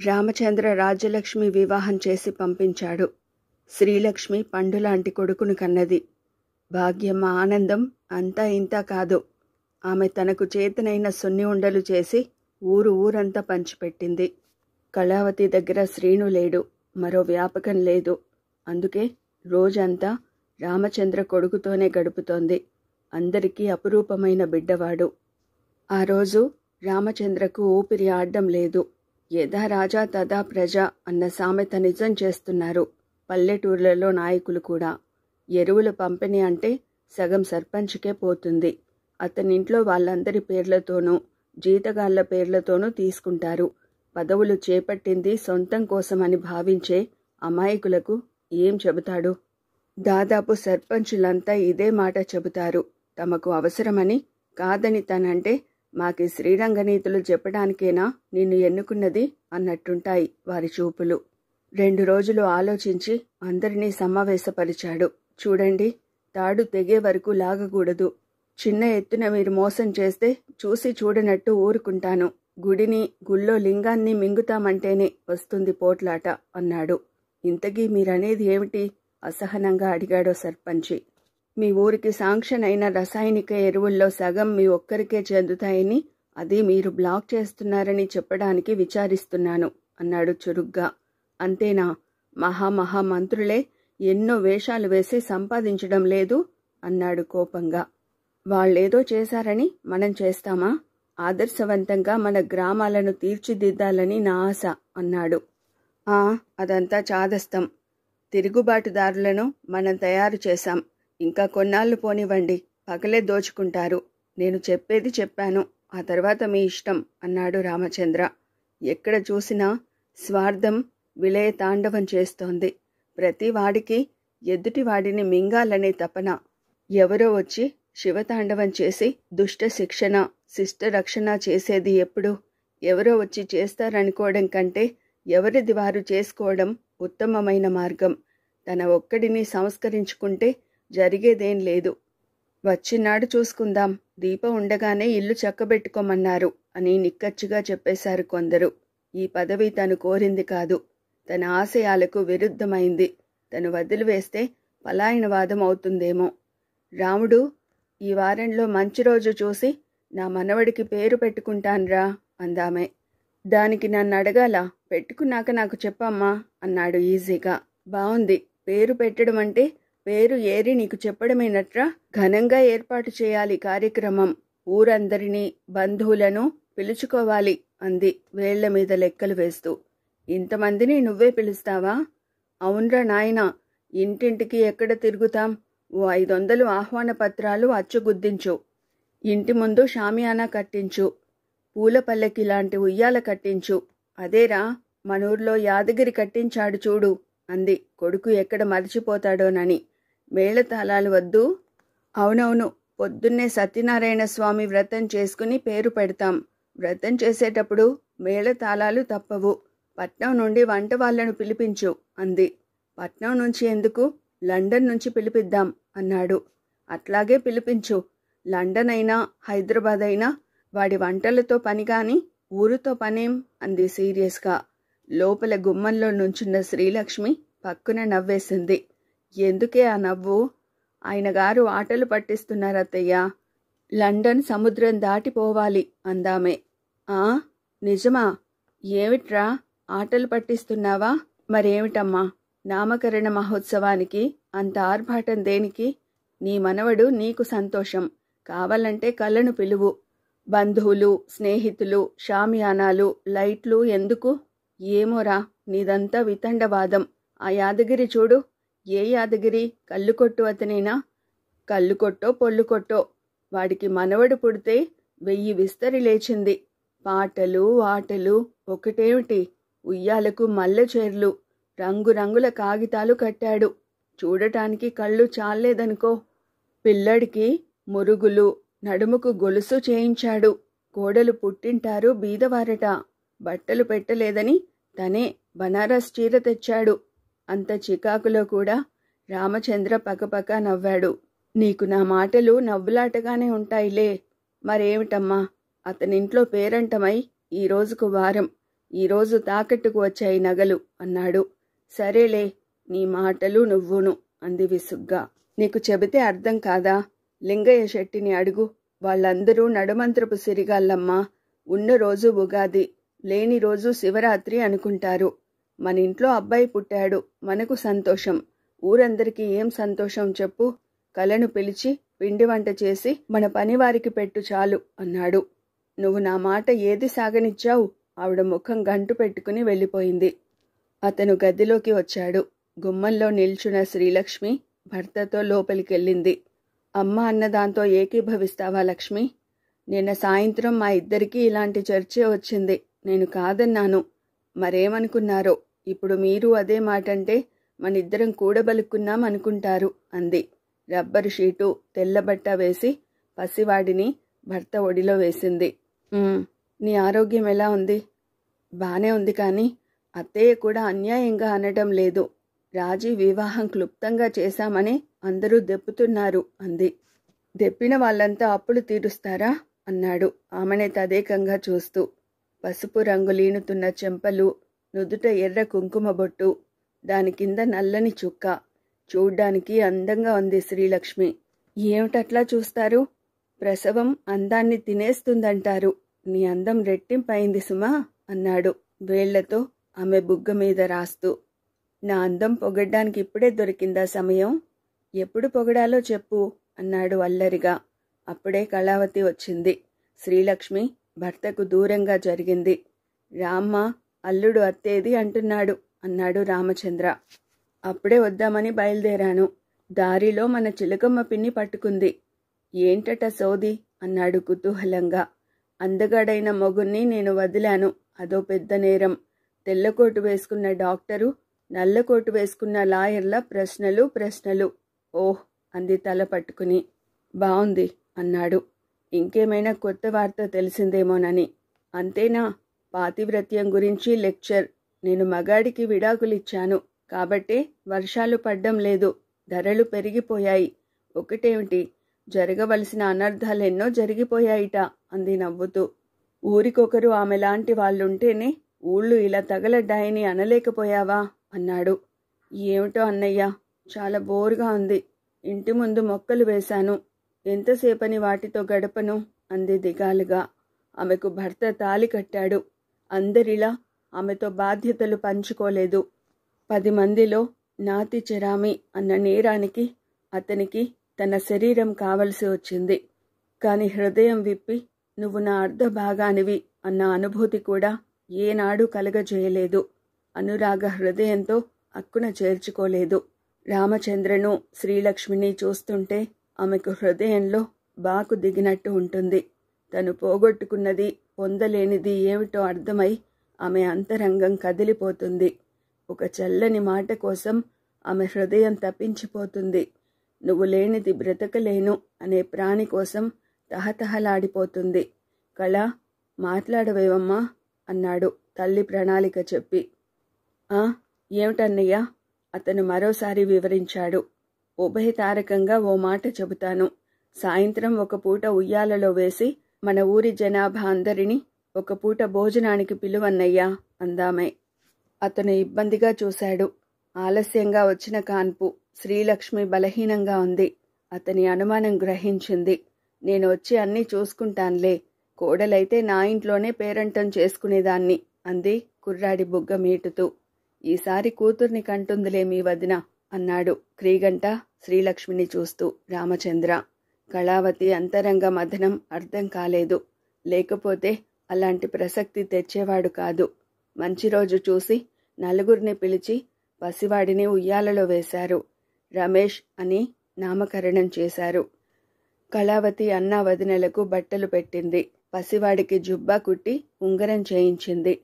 రామచంద్ర రాజ్యలక్ష్మి వివాహం చేసి పంపించాడు. శ్రీలక్ష్మి పండులాంటి కొడుకును కన్నది. భాగ్యమ్మ ఆనందం అంతా ఇంతా కాదు. ఆమె తనకు చేతనైన సున్ని ఉండలు చేసి ఊరంతా పంచిపెట్టింది. కళావతి దగ్గర శ్రీను లేడు, మరో వ్యాపకం లేదు. అందుకే రోజంతా రామచంద్ర కొడుకుతోనే గడుపుతోంది. అందరికీ అపురూపమైన బిడ్డవాడు. ఆ రోజు రామచంద్రకు ఊపిరి ఆడడం లేదు. యథా రాజా తదా ప్రజ అన్న సామెత నిజం చేస్తున్నారు పల్లెటూర్లలో నాయకులు కూడా. ఎరువుల పంపిణీ అంటే సగం సర్పంచ్కే పోతుంది. అతనింట్లో వాళ్ళందరి పేర్లతోనూ జీతగాళ్ల పేర్లతోనూ తీసుకుంటారు. పదవులు చేపట్టింది సొంతం కోసమని భావించే అమాయకులకు ఏం చెబుతాడు? దాదాపు సర్పంచులంతా ఇదే మాట చెబుతారు. తమకు అవసరమని, కాదని తనంటే మాకి శ్రీరంగనీతులు చెప్పడానికేనా నిన్ను ఎన్నుకున్నది అన్నట్టుంటాయి వారి చూపులు. 2 రోజులు ఆలోచించి అందరినీ సమావేశపరిచాడు. చూడండి, తాడు తెగే వరకు లాగకూడదు. చిన్న ఎత్తున మీరు మోసం చేస్తే చూసి చూడనట్టు ఊరుకుంటాను. గుళ్ళో లింగాన్ని మింగుతామంటేనే వస్తుంది పోట్లాట అన్నాడు. ఇంతకీ మీరనేది ఏమిటి? అసహనంగా అడిగాడో సర్పంచి. మీ ఊరికి శాంక్షన్ అయిన రసాయనిక ఎరువుల్లో సగం మీ ఒక్కరికే చెందుతాయని, అది మీరు బ్లాక్ చేస్తున్నారని చెప్పడానికి విచారిస్తున్నాను అన్నాడు చురుగ్గా. అంతేనా? మహామంత్రులే ఎన్నో వేషాలు వేసి సంపాదించడం లేదు అన్నాడు కోపంగా. వాళ్ళేదో చేశారని మనం చేస్తామా? ఆదర్శవంతంగా మన గ్రామాలను తీర్చిదిద్దాలని నా ఆశ అన్నాడు. అదంతా చాదస్తం. తిరుగుబాటుదారులను మనం తయారు చేశాం. ఇంకా కొన్నాళ్ళు పోనివ్వండి, పగలే దోచుకుంటారు. నేను చెప్పేది చెప్పాను, ఆ తర్వాత మీ ఇష్టం అన్నాడు రామచంద్ర. ఎక్కడ చూసినా స్వార్థం విలయ తాండవం చేస్తోంది. ప్రతి వాడికి ఎదుటివాడిని మింగాలనే తపన. ఎవరో వచ్చి శివతాండవం చేసి దుష్ట శిక్షణ శిష్ట రక్షణ చేసేది ఎప్పుడు? ఎవరో వచ్చి చేస్తారనుకోవడం కంటే ఎవరిది వారు చేసుకోవడం ఉత్తమమైన మార్గం. తన ఒక్కడిని సంస్కరించుకుంటే జరిగేదేం లేదు. వచ్చినాడు చూసుకుందాం, దీపం ఉండగానే ఇల్లు చక్కబెట్టుకోమన్నారు అని నిక్కచ్చిగా చెప్పేశారు కొందరు. ఈ పదవి తను కోరింది కాదు, తన ఆశయాలకు విరుద్ధమైంది. తను వదిలివేస్తే పలాయనవాదం అవుతుందేమో. రాముడు, ఈ వారంలో మంచి రోజు చూసి నా మనవడికి పేరు పెట్టుకుంటాన్రా అందామే. దానికి నన్ను అడగాల? పెట్టుకున్నాక నాకు చెప్పమ్మా అన్నాడు ఈజీగా. బావుంది, పేరు పెట్టడం అంటే పేరు ఏరి నీకు చెప్పడమేనట్రా? ఘనంగా ఏర్పాటు చేయాలి కార్యక్రమం. ఊరందరినీ బంధువులను పిలుచుకోవాలి అంది వేళ్ల మీద లెక్కలు వేస్తూ. ఇంతమందిని నువ్వే పిలుస్తావా? అవునరా నాయనా, ఇంటింటికి ఎక్కడ తిరుగుతాం? ఓ 500 ఆహ్వాన పత్రాలు అచ్చుగుద్దించు. ఇంటి ముందు షామియానా కట్టించు. పూల పల్లకి లాంటి ఉయ్యాల కట్టించు. అదేరా, మనూర్లో యాదగిరి కట్టించాడు చూడు అంది కొడుకు ఎక్కడ మరిచిపోతాడోనని. మేళతాళాలు వద్దు? అవునవును, పొద్దున్నే సత్యనారాయణ స్వామి వ్రతం చేసుకుని పేరు పెడతాం. వ్రతం చేసేటప్పుడు మేళతాళాలు తప్పవు. పట్నం నుండి వంట వాళ్లను పిలిపించు అంది. పట్నం నుంచి ఎందుకు? లండన్ నుంచి పిలిపిద్దాం అన్నాడు. అట్లాగే పిలిపించు. లండన్ అయినా హైదరాబాద్ అయినా వాడి వంటలతో పనిగాని ఊరుతో పనేం అంది సీరియస్గా. లోపల గుమ్మంలో నుంచున్న శ్రీలక్ష్మి పక్కున నవ్వేసింది. ఎందుకే ఆ నవ్వు? ఆయన గారు ఆటలు పట్టిస్తున్నారత్తయ్యా. లండన్ సముద్రం దాటిపోవాలి అందామే. నిజమా? ఏమిట్రా ఆటలు పట్టిస్తున్నావా? మరేమిటమ్మా, నామకరణ మహోత్సవానికి అంత ఆర్భాటం దేనికి? నీ మనవడు నీకు సంతోషం. కావాలంటే కళ్ళను పిలువు. బంధువులు, స్నేహితులు, షామియానాలు, లైట్లు ఎందుకు? ఏమోరా, నీదంతా వితండవాదం. ఆ యాదగిరి చూడు. ఏ యాదగిరి? కళ్ళుకొట్టు అతనేనా? కళ్ళుకొట్టో పొల్లుకొట్టో, వాడికి మనవడు పుడితే 1000 విస్తరి లేచింది. పాటలు ఆటలు ఒకటేమిటి, ఉయ్యాలకు మల్లె చీరలు, రంగురంగుల కాగితాలు కట్టాడు. చూడటానికి కళ్ళు చాలేదనుకో. పిల్లడికి మురుగులు, నడుముకు గొలుసు చేయించాడు. కోడలు పుట్టింటారు బీదవారట. బట్టలు పెట్టలేదని తనే బనారస్ చీర తెచ్చాడు. అంత చికాకులో కూడా రామచంద్ర పకపక నవ్వాడు. నీకు నా మాటలు నవ్వులాటగానే ఉంటాయిలే. మరేమిటమ్మా, అతనింట్లో పేరంటమై ఈ రోజుకు వారం. ఈరోజు తాకట్టుకు వచ్చాయి నగలు అన్నాడు. సరేలే, నీ మాటలు నువ్వును అంది విసుగ్గా. నీకు చెబితే అర్థం కాదా? లింగయ్య శెట్టిని అడుగు. వాళ్ళందరూ నడుమంత్రపు సిరిగాళ్ళమ్మా. ఉన్న రోజు ఉగాది, లేని రోజు శివరాత్రి అనుకుంటారు. మన ఇంట్లో అబ్బాయి పుట్టాడు, మనకు సంతోషం. ఊరందరికీ ఏం సంతోషం చెప్పు? కలను పిలిచి పిండి వంట చేసి మన పనివారికి పెట్టు చాలు అన్నాడు. నువ్వు నా మాట ఏది సాగనిచ్చావు? ఆవిడ ముఖం గంటు పెట్టుకుని వెళ్ళిపోయింది. అతను గదిలోకి వచ్చాడు. గుమ్మంలో నిల్చున్న శ్రీలక్ష్మి భర్తతో లోపలికెళ్ళింది. అమ్మ అన్నదాంతో ఏకీభవిస్తావా లక్ష్మి? నిన్న సాయంత్రం మా ఇద్దరికీ ఇలాంటి చర్చే వచ్చింది. నేను కాదన్నాను. మరేమనుకున్నారో? ఇప్పుడు మీరు అదే మాటంటే మనిద్దరం కూడబలుక్కున్నాం అనుకుంటారు అంది. రబ్బరు షీటు, తెల్లబట్ట వేసి పసివాడిని భర్త ఒడిలో వేసింది. నీ ఆరోగ్యం ఎలా ఉంది? బానే ఉంది, కానీ అత్తయ్య కూడా అన్యాయంగా అనడం లేదు. రాజీ వివాహం క్లుప్తంగా చేశామని అందరూ దెప్పుతున్నారు అంది. దెప్పిన వాళ్ళంతా అప్పులు తీరుస్తారా అన్నాడు ఆమెనే తదేకంగా చూస్తూ. పసుపు రంగు లీనుతున్న చెంపలు, నుదుట ఎర్ర కుంకుమ బొట్టు, దాని కింద నల్లని చుక్క. చూడ్డానికి అందంగా ఉంది శ్రీలక్ష్మి. ఏమిటట్లా చూస్తారు? ప్రసవం అందాన్ని తినేస్తుందంటారు. నీ అందం రెట్టింపైంది సుమా అన్నాడు వేళ్లతో ఆమె బుగ్గ మీద రాస్తూ. నా అందం పొగడ్డానికి ఇప్పుడే దొరికిందా సమయం? ఎప్పుడు పొగడాలో చెప్పు అన్నాడు అల్లరిగా. అప్పుడే కళావతి వచ్చింది. శ్రీలక్ష్మి భర్తకు దూరంగా జరిగింది. రామ్మ, అల్లుడు అత్తేది అంటున్నాడు అన్నాడు రామచంద్ర. అప్పుడే వద్దామని బయలుదేరాను. దారిలో మన చిలకమ్మ పిన్ని పట్టుకుంది. ఏంటట సోది అన్నాడు కుతూహలంగా. అందగాడైన మొగుణ్ణి నేను వదిలాను, అదో పెద్ద నేరం. తెల్లకోటు వేసుకున్న డాక్టరు, నల్లకోటు వేసుకున్న లాయర్ల ప్రశ్నలు. ఓహ్ అంది తల పట్టుకుని. బావుంది అన్నాడు. ఇంకేమైనా కొత్త వార్త తెలిసిందేమోనని. అంతేనా? పాతివ్రత్యం గురించి లెక్చర్. నేను మగాడికి విడాకులిచ్చాను కాబట్టే వర్షాలు పడ్డం లేదు, ధరలు పెరిగిపోయాయి. ఒకటేమిటి, జరగవలసిన అనర్థాలెన్నో జరిగిపోయాయిట అంది నవ్వుతూ. ఊరికొకరు ఆమెలాంటి వాళ్ళుంటేనే ఊళ్ళు ఇలా తగలడ్డాయని అనలేకపోయావా అన్నాడు. ఏమిటో అన్నయ్య, చాలా బోరుగా ఉంది. ఇంటి ముందు మొక్కలు వేశాను, ఎంతసేపని వాటితో గడపను అంది దిగాలుగా. ఆమెకు భర్త తాళి కట్టాడు. అందరిలా ఆమెతో బాధ్యతలు పంచుకోలేదు. 10 మందిలో నాతి చెరామి అన్న నేరానికి అతనికి తన శరీరం కావలసి వచ్చింది. కాని హృదయం విప్పి నువ్వు నా అర్ధ భాగానివి అన్న అనుభూతి కూడా ఏనాడు కలగజేయలేదు. అనురాగ హృదయంతో అక్కున చేర్చుకోలేదు. రామచంద్రను, శ్రీలక్ష్మిని చూస్తుంటే ఆమెకు హృదయంలో బాకు దిగినట్టు ఉంటుంది. తను పోగొట్టుకున్నది, పొందలేనిది ఏమిటో అర్థమై ఆమె అంతరంగం కదిలిపోతుంది. ఒక చల్లని మాట కోసం ఆమె హృదయం తప్పించిపోతుంది. నువ్వు లేనిది బ్రతకలేను అనే ప్రాణి కోసం తహతహలాడిపోతుంది. కళ, మాట్లాడవేవమ్మా అన్నాడు తల్లి ప్రణాళిక చెప్పి. ఏమిటన్నయ్యా? అతను మరోసారి వివరించాడు. ఉభయతారకంగా ఓ మాట చెబుతాను. సాయంత్రం ఒక పూట ఉయ్యాలలో వేసి మన ఊరి జనాభా అందరినీ ఒక పూట భోజనానికి పిలువన్నయ్యా అందామే. అతను ఇబ్బందిగా చూశాడు. ఆలస్యంగా వచ్చిన కాన్పు. శ్రీలక్ష్మి బలహీనంగా ఉంది. అతని అనుమానం గ్రహించింది. నేను వచ్చి అన్నీ చూసుకుంటాన్లే, కోడలైతే నా ఇంట్లోనే పేరంటం చేసుకునేదాన్ని అంది కుర్రాడి బుగ్గ మీటుతూ. ఈసారి కూతుర్ని కంటుందిలే మీ వదిన అన్నాడు క్రీగంట శ్రీలక్ష్మిని చూస్తూ రామచంద్ర. కళావతి అంతరంగ మథనం అర్థం కాలేదు. లేకపోతే అలాంటి ప్రసక్తి తెచ్చేవాడు కాదు. మంచి రోజు చూసి నలుగురిని పిలిచి పసివాడిని ఉయ్యాలలో వేశారు. రమేష్ అని నామకరణం చేశారు. కళావతి అన్నా వదినలకు బట్టలు పెట్టింది. పసివాడికి జుబ్బా కుట్టి ఉంగరం చేయించింది.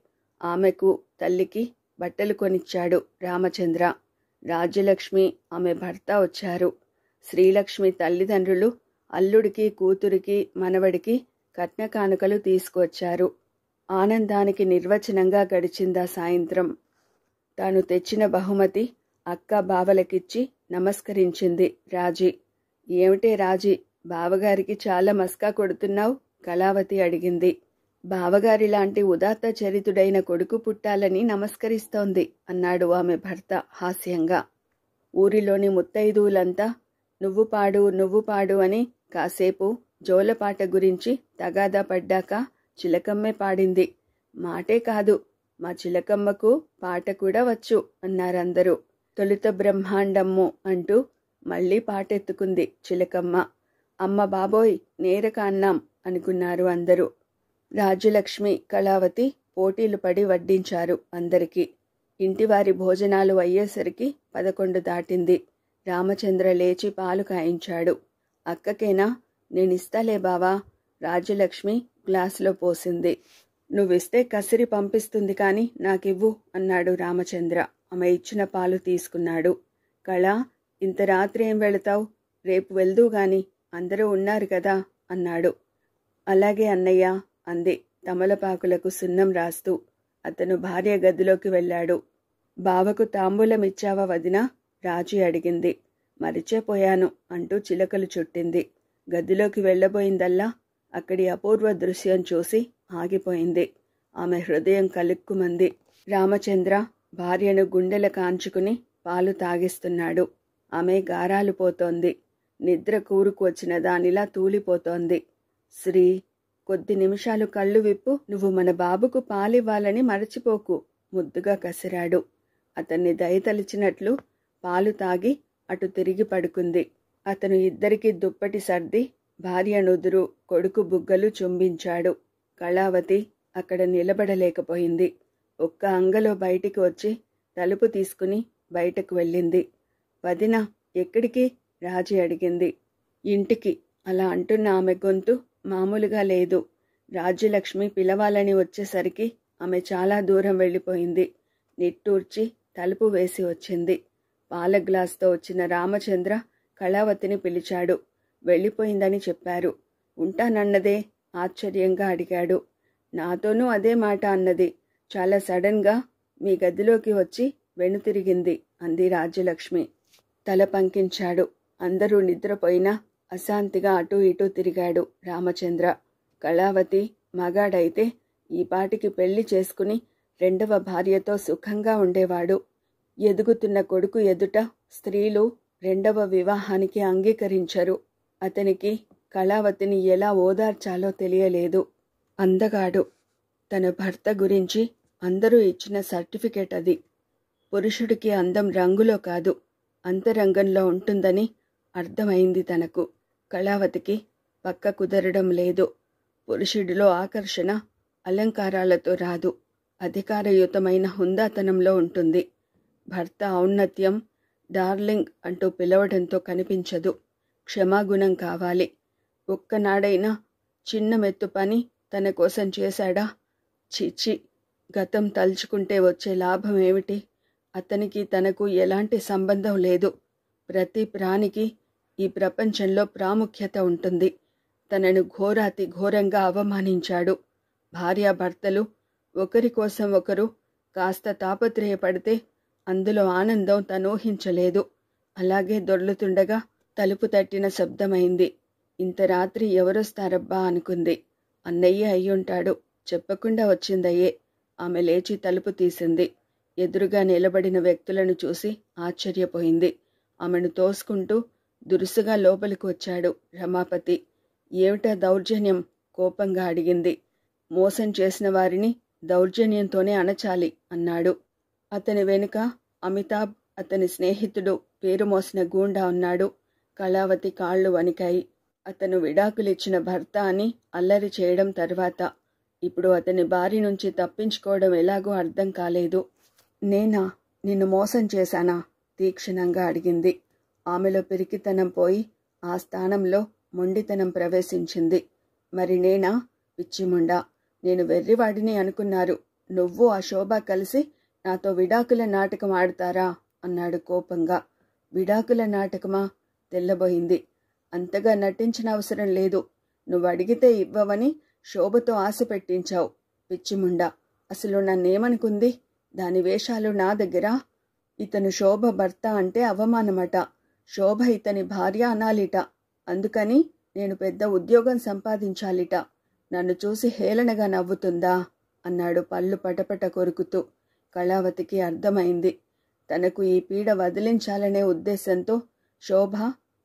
ఆమెకు, తల్లికి బట్టలు కొనిచ్చాడు రామచంద్ర. రాజ్యలక్ష్మి, ఆమె భర్త వచ్చారు. శ్రీలక్ష్మి తల్లిదండ్రులు అల్లుడికి, కూతురికి, మనవడికి కట్న కానుకలు తీసుకువచ్చారు. ఆనందానికి నిర్వచనంగా గడిచిందా సాయంత్రం. తాను తెచ్చిన బహుమతి అక్క బావలకిచ్చి నమస్కరించింది రాజీ. ఏమిటే రాజీ, బావగారికి చాలా మస్కా కొడుతున్నావు? కళావతి అడిగింది. బావగారిలాంటి ఉదాత్త చరితుడైన కొడుకు పుట్టాలని నమస్కరిస్తోంది అన్నాడు ఆమె భర్త హాస్యంగా. ఊరిలోని ముత్తైదువులంతా నువ్వు పాడు నువ్వు పాడు అని కాసేపు జోలపాట గురించి తగాదా పడ్డాక చిలకమ్మే పాడింది. మాటే కాదు, మా చిలకమ్మకు పాట కూడా వచ్చు అన్నారందరూ. తొలుత బ్రహ్మాండమ్ము అంటూ మళ్ళీ పాటెత్తుకుంది చిలకమ్మ. అమ్మ బాబోయ్, నేరక అన్నాం అనుకున్నారు అందరూ. రాజ్యలక్ష్మి, కళావతి పోటీలు పడి వడ్డించారు అందరికీ. ఇంటివారి భోజనాలు అయ్యేసరికి 11 దాటింది. రామచంద్ర లేచి పాలు కాయించాడు. అక్కకేనా? నేనిస్తాలే బావా. రాజ్యలక్ష్మి గ్లాసులో పోసింది. నువ్విస్తే కసిరి పంపిస్తుంది కాని నాకివ్వు అన్నాడు రామచంద్ర. ఆమె ఇచ్చిన పాలు తీసుకున్నాడు. కళ, ఇంత రాత్రి ఏం వెళతావు? రేపు వెళ్దూ గాని, అందరూ ఉన్నారు కదా అన్నాడు. అలాగే అన్నయ్య అంది తమలపాకులకు సున్నం రాస్తూ. అతను భార్య గదిలోకి వెళ్ళాడు. బావకు తాంబూలం ఇచ్చావా వదినా? రాజీ అడిగింది. మరిచేపోయాను అంటూ చిలకలు చుట్టింది. గదిలోకి వెళ్ళబోయిందల్లా అక్కడి అపూర్వ దృశ్యం చూసి ఆగిపోయింది. ఆమె హృదయం కలుక్కుమంది. రామచంద్ర భార్యను గుండెల కాంచుకుని పాలు తాగిస్తున్నాడు. ఆమె గారాలు పోతోంది. నిద్ర కూరుకు వచ్చిన దానిలా తూలిపోతోంది. శ్రీ, కొద్ది నిమిషాలు కళ్ళు విప్పు. నువ్వు మన బాబుకు పాలివ్వాలని మరచిపోకు ముద్దుగా కసిరాడు. అతన్ని దయతలిచినట్లు పాలు తాగి అటు తిరిగి పడుకుంది. అతను ఇద్దరికీ దుప్పటి సర్ది భార్య నుదురు, కొడుకు బుగ్గలు చుంబించాడు. కళావతి అక్కడ నిలబడలేకపోయింది. ఒక్క అంగలో బయటికి వచ్చి తలుపు తీసుకుని బయటకు వెళ్ళింది. వదినా, ఎక్కడికి? రాజీ అడిగింది. ఇంటికి. అలా అంటున్న ఆమె గొంతు మామూలుగా లేదు. రాజ్యలక్ష్మి పిలవాలని వచ్చేసరికి ఆమె చాలా దూరం వెళ్ళిపోయింది. నిట్టూర్చి తలుపు వేసి వచ్చింది. పాల గ్లాస్తో వచ్చిన రామచంద్ర కళావతిని పిలిచాడు. వెళ్ళిపోయిందని చెప్పారు. ఉంటానన్నదే? ఆశ్చర్యంగా అడిగాడు. నాతోనూ అదే మాట అన్నది. చాలా సడన్గా మీ గదిలోకి వచ్చి వెనుతిరిగింది అంది రాజ్యలక్ష్మి. తల పంకించాడు. అందరూ నిద్రపోయినా అశాంతిగా అటూ ఇటూ తిరిగాడు రామచంద్ర. కళావతి మగాడైతే ఈ పాటికి పెళ్లి చేసుకుని 2వ భార్యతో సుఖంగా ఉండేవాడు. ఎదుగుతున్న కొడుకు ఎదుట స్త్రీలు 2వ వివాహానికి అంగీకరించరు. అతనికి కళావతిని ఎలా ఓదార్చాలో తెలియలేదు. అందగాడు. తన భర్త గురించి అందరూ ఇచ్చిన సర్టిఫికెట్ అది. పురుషుడికి అందం రంగులో కాదు, అంతరంగంలో ఉంటుందని అర్థమైంది తనకు. కళావతికి పక్క కుదరడం లేదు. పురుషుడిలో ఆకర్షణ అలంకారాలతో రాదు, అధికారయుతమైన హుందాతనంలో ఉంటుంది. భర్త ఔన్నత్యం డార్లింగ్ అంటూ పిలవడంతో కనిపించదు. క్షమాగుణం కావాలి. ఒక్కనాడైనా చిన్న మెత్తు పని తన కోసం చేశాడా? చిచి, గతం తలుచుకుంటే వచ్చే లాభం ఏమిటి? అతనికి తనకు ఎలాంటి సంబంధం లేదు. ప్రతి ప్రాణికి ఈ ప్రపంచంలో ప్రాముఖ్యత ఉంటుంది. తనను ఘోరాతి ఘోరంగా అవమానించాడు. భార్యాభర్తలు ఒకరి కోసం ఒకరు కాస్త తాపత్రయపడితే అందులో ఆనందం తనూహించలేదు. అలాగే దొర్లుతుండగా తలుపు తట్టిన శబ్దమైంది. ఇంత రాత్రి ఎవరొస్తారబ్బా అనుకుంది. అన్నయ్య అయ్యుంటాడు. చెప్పకుండా వచ్చిందయ్యే. ఆమె లేచి తలుపు తీసింది. ఎదురుగా నిలబడిన వ్యక్తులను చూసి ఆశ్చర్యపోయింది. ఆమెను తోసుకుంటూ దురుసుగా లోపలికి వచ్చాడు రమాపతి. ఏమిటా దౌర్జన్యం? కోపంగా అడిగింది. మోసం చేసిన వారిని దౌర్జన్యంతోనే అణచాలి అన్నాడు. అతని వెనుక అమితాబ్, అతని స్నేహితుడు పేరు మోసిన గూండా ఉన్నాడు. కళావతి కాళ్ళు వణికాయి. అతను విడాకులిచ్చిన భర్త అని అల్లరి చేయడం తర్వాత ఇప్పుడు అతని బారి నుంచి తప్పించుకోవడం ఎలాగో అర్థం కాలేదు. నేనా? నిన్ను మోసం చేశానా? తీక్షణంగా అడిగింది. ఆమెలో పిరికితనం పోయి ఆ స్థానంలో మొండితనం ప్రవేశించింది. మరి నేనా? పిచ్చిముండా, నేను వెర్రివాడిని అనుకున్నారు. నువ్వు ఆ శోభ కలిసి నాతో విడాకుల నాటకం ఆడతారా అన్నాడు కోపంగా. విడాకుల నాటకమా? తెల్లబోయింది. అంతగా నటించిన అవసరం లేదు. నువ్వు అడిగితే ఇవ్వవని శోభతో ఆశ పెట్టించావు. పిచ్చిముండా, అసలు నన్నేమనుకుంది? దాని వేషాలు నా దగ్గర. ఇతను శోభ భర్త అంటే అవమానమట. శోభ ఇతని భార్య అనాలిట. అందుకని నేను పెద్ద ఉద్యోగం సంపాదించాలిట. నన్ను చూసి హేళనగా నవ్వుతుందా అన్నాడు పళ్ళు పటపట కొరుకుతూ. కళావతికి అర్థమైంది. తనకు ఈ పీడ వదిలించాలనే ఉద్దేశంతో శోభ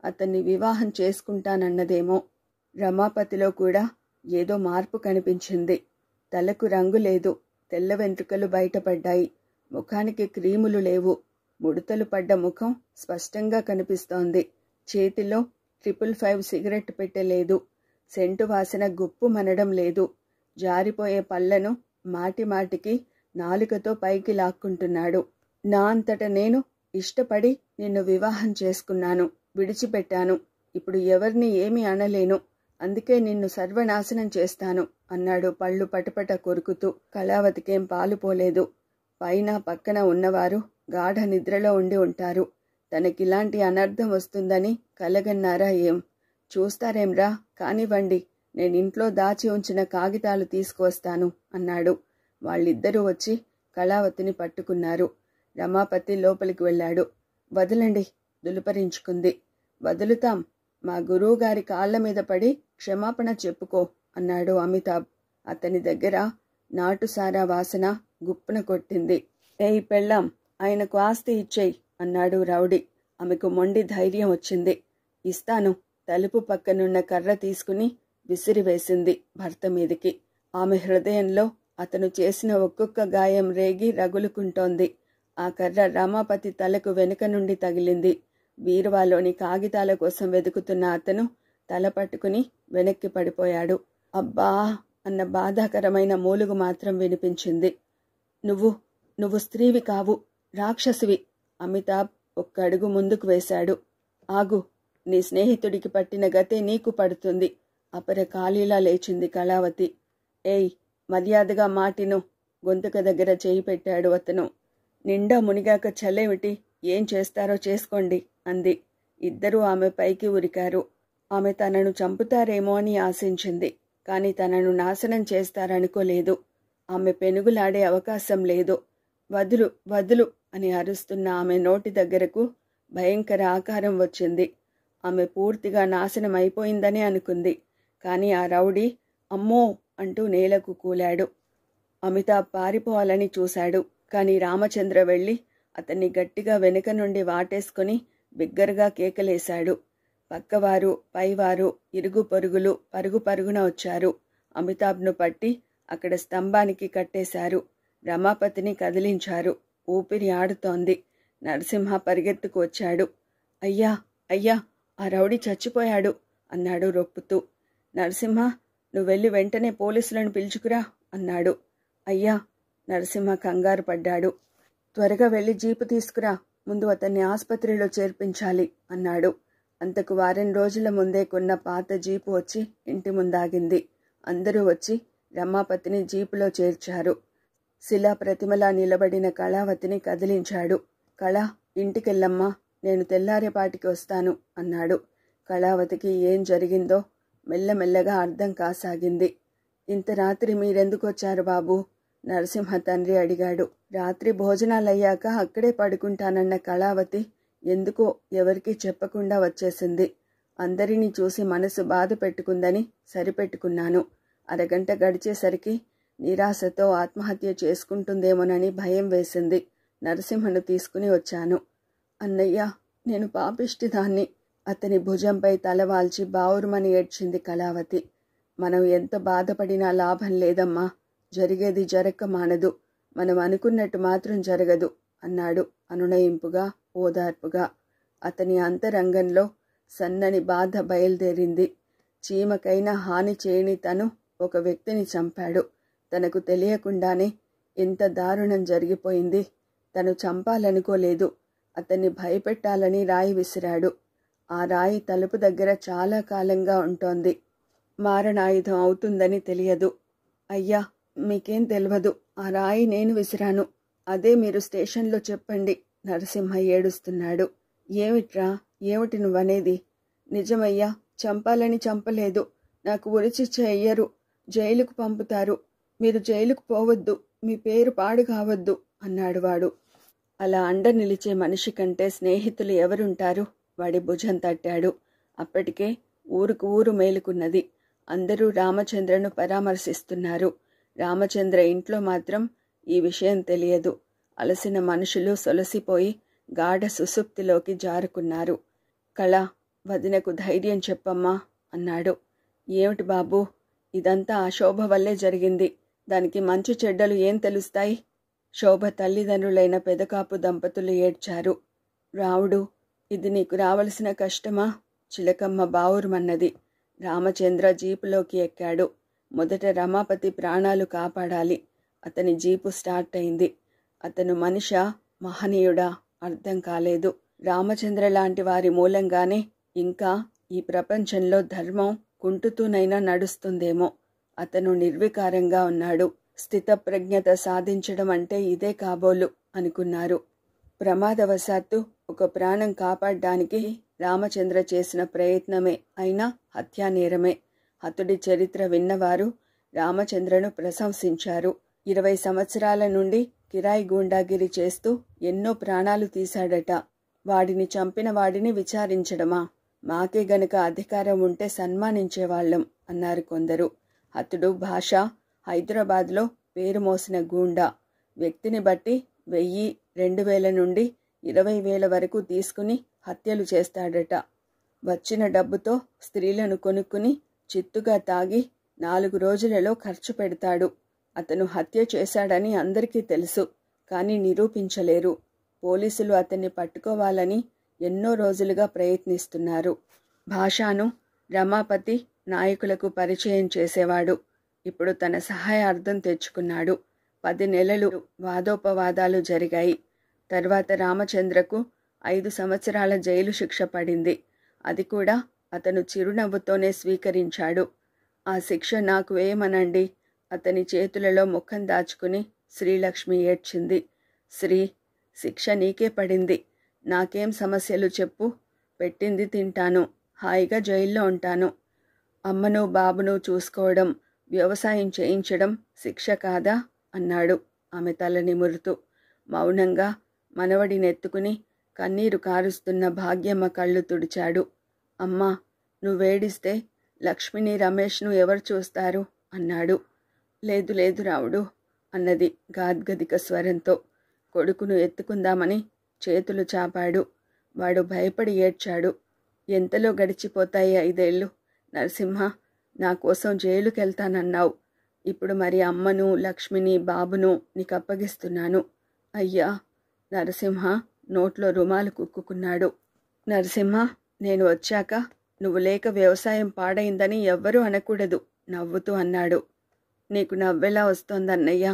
అతన్ని వివాహం చేసుకుంటానన్నదేమో. రమాపతిలో కూడా ఏదో మార్పు కనిపించింది. తలకు రంగు లేదు, తెల్ల వెంట్రుకలు బయటపడ్డాయి, ముఖానికి క్రీములు లేవు, ముడతలు పడ్డ ముఖం స్పష్టంగా కనిపిస్తోంది. చేతిలో 555 సిగరెట్ పెట్టలేదు. సెంటు వాసన గుప్పు మనడం లేదు. జారిపోయే పళ్లను మాటిమాటికి నాలుకతో పైకి లాక్కుంటున్నాడు. నా అంతట నేను ఇష్టపడి నిన్ను వివాహం చేసుకున్నాను, విడిచిపెట్టాను. ఇప్పుడు ఎవరిని ఏమీ అనలేను. అందుకే నిన్ను సర్వనాశనం చేస్తాను అన్నాడు పళ్ళు పటపట కొరుకుతూ. కళావతికేం పాలుపోలేదు. పైన పక్కన ఉన్నవారు గాఢ నిద్రలో ఉండి ఉంటారు. తనకిలాంటి అనర్థం వస్తుందని కలగన్నారా ఏం? చూస్తారేంరా, కానివ్వండి, నేనింట్లో దాచి ఉంచిన కాగితాలు తీసుకువస్తాను అన్నాడు. వాళ్ళిద్దరూ వచ్చి కళావతిని పట్టుకున్నారు. రమాపతి లోపలికి వెళ్ళాడు. వదలండి, దులుపరించుకుంది. వదులుతాం, మా గురువుగారి కాళ్ల మీద పడి క్షమాపణ చెప్పుకో అన్నాడు అమితాబ్. అతని దగ్గర నాటుసారా వాసన గుప్పున కొట్టింది. ఏయ్ పెళ్ళాం, ఆయనకు ఆస్తి ఇచ్చేయి అన్నాడు రౌడీ. ఆమెకు మొండి ధైర్యం వచ్చింది. ఇస్తాను. తలుపు పక్కనున్న కర్ర తీసుకుని విసిరివేసింది భర్త మీదికి. ఆమె హృదయంలో అతను చేసిన ఒక్కొక్క గాయం రేగి రగులుకుంటోంది. ఆ కర్ర రమాపతి తలకు వెనుక నుండి తగిలింది. బీరువాలోని కాగితాల కోసం వెతుకుతున్న అతను తల పట్టుకుని వెనక్కి పడిపోయాడు. అబ్బా అన్న బాధాకరమైన మూలుగు మాత్రం వినిపించింది. నువ్వు స్త్రీవి కావు, రాక్షసివి. అమితాబ్ ఒక్క అడుగు ముందుకు వేశాడు. ఆగు, నీ స్నేహితుడికి పట్టిన గతే నీకు పడుతుంది. అపర ఖాళీలా లేచింది కళావతి. ఏయ్, మర్యాదగా మాటిను. గొంతుక దగ్గర చేయి పెట్టాడు అతను. నిండా మునిగాక చలేమిటి, ఏం చేస్తారో చేసుకోండి అంది. ఇద్దరూ ఆమె పైకి ఉరికారు. ఆమె తనను చంపుతారేమో అని ఆశించింది, కాని తనను నాశనం చేస్తారనుకోలేదు. ఆమె పెనుగులాడే అవకాశం లేదు. వదులు వదులు అని అరుస్తున్న ఆమె నోటి దగ్గరకు భయంకర ఆకారం వచ్చింది. ఆమె పూర్తిగా నాశనం అయిపోయిందనే అనుకుంది. కాని ఆ రౌడీ అమ్మో అంటూ నేలకు కూలాడు. అమితాబ్ పారిపోవాలని చూశాడు. కాని రామచంద్ర వెళ్ళి అతన్ని గట్టిగా వెనుక నుండి వాటేసుకుని బిగ్గరగా కేకలేశాడు. పక్కవారు, పైవారు, ఇరుగు పొరుగులు పరుగున వచ్చారు. అమితాబ్ను పట్టి అక్కడ స్తంభానికి కట్టేశారు. రమాపతిని కదిలించారు. ఊపిరి ఆడుతోంది. నరసింహ పరిగెత్తుకు వచ్చాడు. అయ్యా అయ్యా, ఆ రౌడీ చచ్చిపోయాడు అన్నాడు రొప్పుతూ. నరసింహ, నువ్వెళ్ళి వెంటనే పోలీసులను పిలుచుకురా అన్నాడు. అయ్యా, నరసింహ కంగారు పడ్డాడు. త్వరగా వెళ్ళి జీపు తీసుకురా, ముందు అతన్ని ఆసుపత్రిలో చేర్పించాలి అన్నాడు. అంతకు వారం రోజుల ముందే కొన్న పాత జీపు వచ్చి ఇంటి ముందాగింది. అందరూ వచ్చి రమాపతిని జీపులో చేర్చారు. శిలా ప్రతిమలా నిలబడిన కళావతిని కదిలించాడు. కళా, ఇంటికెళ్ళమ్మా, నేను తెల్లారేపాటికి వస్తాను అన్నాడు. కళావతికి ఏం జరిగిందో మెల్లమెల్లగా అర్థం కాసాగింది. ఇంత రాత్రి మీరెందుకొచ్చారు బాబూ? నరసింహ తండ్రి అడిగాడు. రాత్రి భోజనాలయ్యాక అక్కడే పడుకుంటానన్న కళావతి ఎందుకో ఎవరికీ చెప్పకుండా వచ్చేసింది. అందరినీ చూసి మనసు బాధ పెట్టుకుందని సరిపెట్టుకున్నాను. అరగంట గడిచేసరికి నిరాశతో ఆత్మహత్య చేసుకుంటుందేమోనని భయం వేసింది. నరసింహను తీసుకుని వచ్చాను. అన్నయ్య, నేను పాపిష్టిదాన్ని. అతని భుజంపై తలవాల్చి బావురుమని ఏడ్చింది కళావతి. మనం ఎంత బాధపడినా లాభం లేదమ్మా. జరిగేది జరక్క మానదు. మనం అనుకున్నట్టు మాత్రం జరగదు అన్నాడు అనునయింపుగా, ఓదార్పుగా. అతని అంతరంగంలో సన్నని బాధ బయలుదేరింది. చీమకైనా హాని చేయని తను ఒక వ్యక్తిని చంపాడు. తనకు తెలియకుండానే ఎంత దారుణం జరిగిపోయింది. తను చంపాలనుకోలేదు. అతన్ని భయపెట్టాలని రాయి విసిరాడు. ఆ రాయి తలుపు దగ్గర చాలా కాలంగా ఉంటోంది. మారణాయుధం అవుతుందని తెలియదు. అయ్యా, మీకేం తెలియదు. ఆ రాయి నేను విసిరాను. అదే మీరు స్టేషన్లో చెప్పండి. నరసింహ ఏడుస్తున్నాడు. ఏమిట్రా, ఏమిటి నువ్వనేది? నిజమయ్యా, చంపాలని చంపలేదు. నాకు ఉరిశిక్ష చెయ్యరు, జైలుకు పంపుతారు. మీరు జైలుకు పోవద్దు, మీ పేరు పాడు కావద్దు అన్నాడు వాడు. అలా అండ నిలిచే మనిషి కంటే స్నేహితులు ఎవరుంటారు? వాడి భుజం తట్టాడు. అప్పటికే ఊరుకు ఊరు మేలుకున్నది. అందరూ రామచంద్రను పరామర్శిస్తున్నారు. రామచంద్ర ఇంట్లో మాత్రం ఈ విషయం తెలియదు. అలసిన మనుషులు సొలసిపోయి గాఢ సుసుప్తిలోకి జారుకున్నారు. కళ, వదినకు ధైర్యం చెప్పమ్మా అన్నాడు. ఏమిటి బాబూ, ఇదంతా ఆ శోభ వల్లే జరిగింది. దానికి మంచి చెడ్డలు ఏం తెలుస్తాయి? శోభ తల్లిదండ్రులైన పెదకాపు దంపతులు ఏడ్చారు. రావుడు, ఇది నీకు రావలసిన కష్టమా? చిలకమ్మ బావురుమన్నది. రామచంద్ర జీపులోకి ఎక్కాడు. మొదట రమాపతి ప్రాణాలు కాపాడాలి. అతని జీపు స్టార్ట్ అయింది. అతను మనిషా, మహనీయుడా అర్థం కాలేదు. రామచంద్ర లాంటి వారి మూలంగానే ఇంకా ఈ ప్రపంచంలో ధర్మం కుంటుతూనైనా నడుస్తుందేమో. అతను నిర్వికారంగా ఉన్నాడు. స్థితప్రజ్ఞత సాధించడం అంటే ఇదే కాబోలు అనుకున్నారు. ప్రమాదవశాత్తు ఒక ప్రాణం కాపాడడానికి రామచంద్ర చేసిన ప్రయత్నమే అయినా హత్యానేరమే. హతుడి చరిత్ర విన్నవారు రామచంద్రను ప్రశంసించారు. 20 సంవత్సరాల నుండి కిరాయి గూండాగిరి చేస్తూ ఎన్నో ప్రాణాలు తీశాడట. వాడిని చంపిన వాడిని విచారించడమా? మాకే గనుక అధికారం ఉంటే సన్మానించేవాళ్లం అన్నారు కొందరు. హతుడు భాష హైదరాబాద్లో పేరు మోసిన గూండా. వ్యక్తిని బట్టి 1000, 2000 నుండి 20,000 వరకు తీసుకుని హత్యలు చేస్తాడట. వచ్చిన డబ్బుతో స్త్రీలను కొనుక్కుని చిత్తుగా తాగి 4 రోజులలో ఖర్చు పెడతాడు. అతను హత్య చేశాడని అందరికీ తెలుసు, కానీ నిరూపించలేరు. పోలీసులు అతన్ని పట్టుకోవాలని ఎన్నో రోజులుగా ప్రయత్నిస్తున్నారు. భాషను రమాపతి నాయకులకు పరిచయం చేసేవాడు. ఇప్పుడు తన సహాయార్థం తెచ్చుకున్నాడు. 10 నెలలు వాదోపవాదాలు జరిగాయి. తర్వాత రామచంద్రకు 5 సంవత్సరాల జైలు శిక్ష పడింది. అది కూడా అతను చిరునవ్వుతోనే స్వీకరించాడు. ఆ శిక్ష నాకు వేయమనండి. అతని చేతులలో ముఖం దాచుకుని శ్రీలక్ష్మి ఏడ్చింది. శ్రీ, శిక్ష నీకే పడింది. నాకేం సమస్యలు చెప్పు. పెట్టింది తింటాను, హాయిగా జైల్లో ఉంటాను. అమ్మను బాబును చూసుకోవడం, వ్యవసాయం చేయించడం శిక్ష కాదా అన్నాడు ఆమె తల నిమురుతూ. మౌనంగా మనవడినెత్తుకుని కన్నీరు కారుస్తున్న భాగ్యమ్మ కళ్ళు తుడిచాడు. అమ్మా, నువ్వేడిస్తే లక్ష్మిని రమేష్ను ఎవరు చూస్తారు అన్నాడు. లేదు లేదు రావుడు అన్నది గాద్గదిక స్వరంతో. కొడుకును ఎత్తుకుందామని చేతులు చాపాడు. వాడు భయపడి ఏడ్చాడు. ఎంతలో గడిచిపోతాయి 5 ఏళ్ళు? నరసింహ, నా కోసం జైలుకెళ్తానన్నావు. ఇప్పుడు మరి అమ్మను, లక్ష్మిని, బాబును నీకు అప్పగిస్తున్నాను. అయ్యా! నరసింహ నోట్లో రుమాలు కుక్కుకున్నాడు. నరసింహ, నేను వచ్చాక నువ్వు లేక వ్యవసాయం పాడైందని ఎవ్వరూ అనకూడదు నవ్వుతూ అన్నాడు. నీకు నవ్వెలా వస్తోందన్నయ్యా?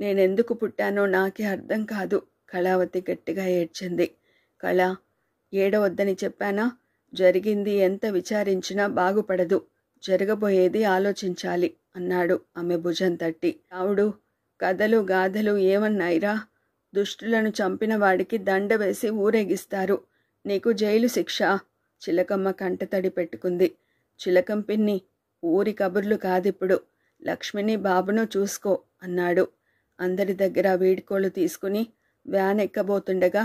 నేనెందుకు పుట్టానో నాకే అర్థం కాదు. కళావతి గట్టిగా ఏడ్చింది. కళ, ఏడవద్దని చెప్పానా? జరిగింది ఎంత విచారించినా బాగుపడదు. జరగబోయేది ఆలోచించాలి అన్నాడు ఆమె భుజం తట్టి. రావుడు, కథలు గాథలు ఏమన్నాయిరా? దుష్టులను చంపిన వాడికి దండ వేసి ఊరేగిస్తారు. నీకు జైలు శిక్ష. చిలకమ్మ కంటతడి పెట్టుకుంది. చిలకం పిన్ని, ఊరి కబుర్లు కాదిప్పుడు. లక్ష్మిని బాబును చూసుకో అన్నాడు. అందరి దగ్గర వీడ్కోలు తీసుకుని వ్యాన్ ఎక్కబోతుండగా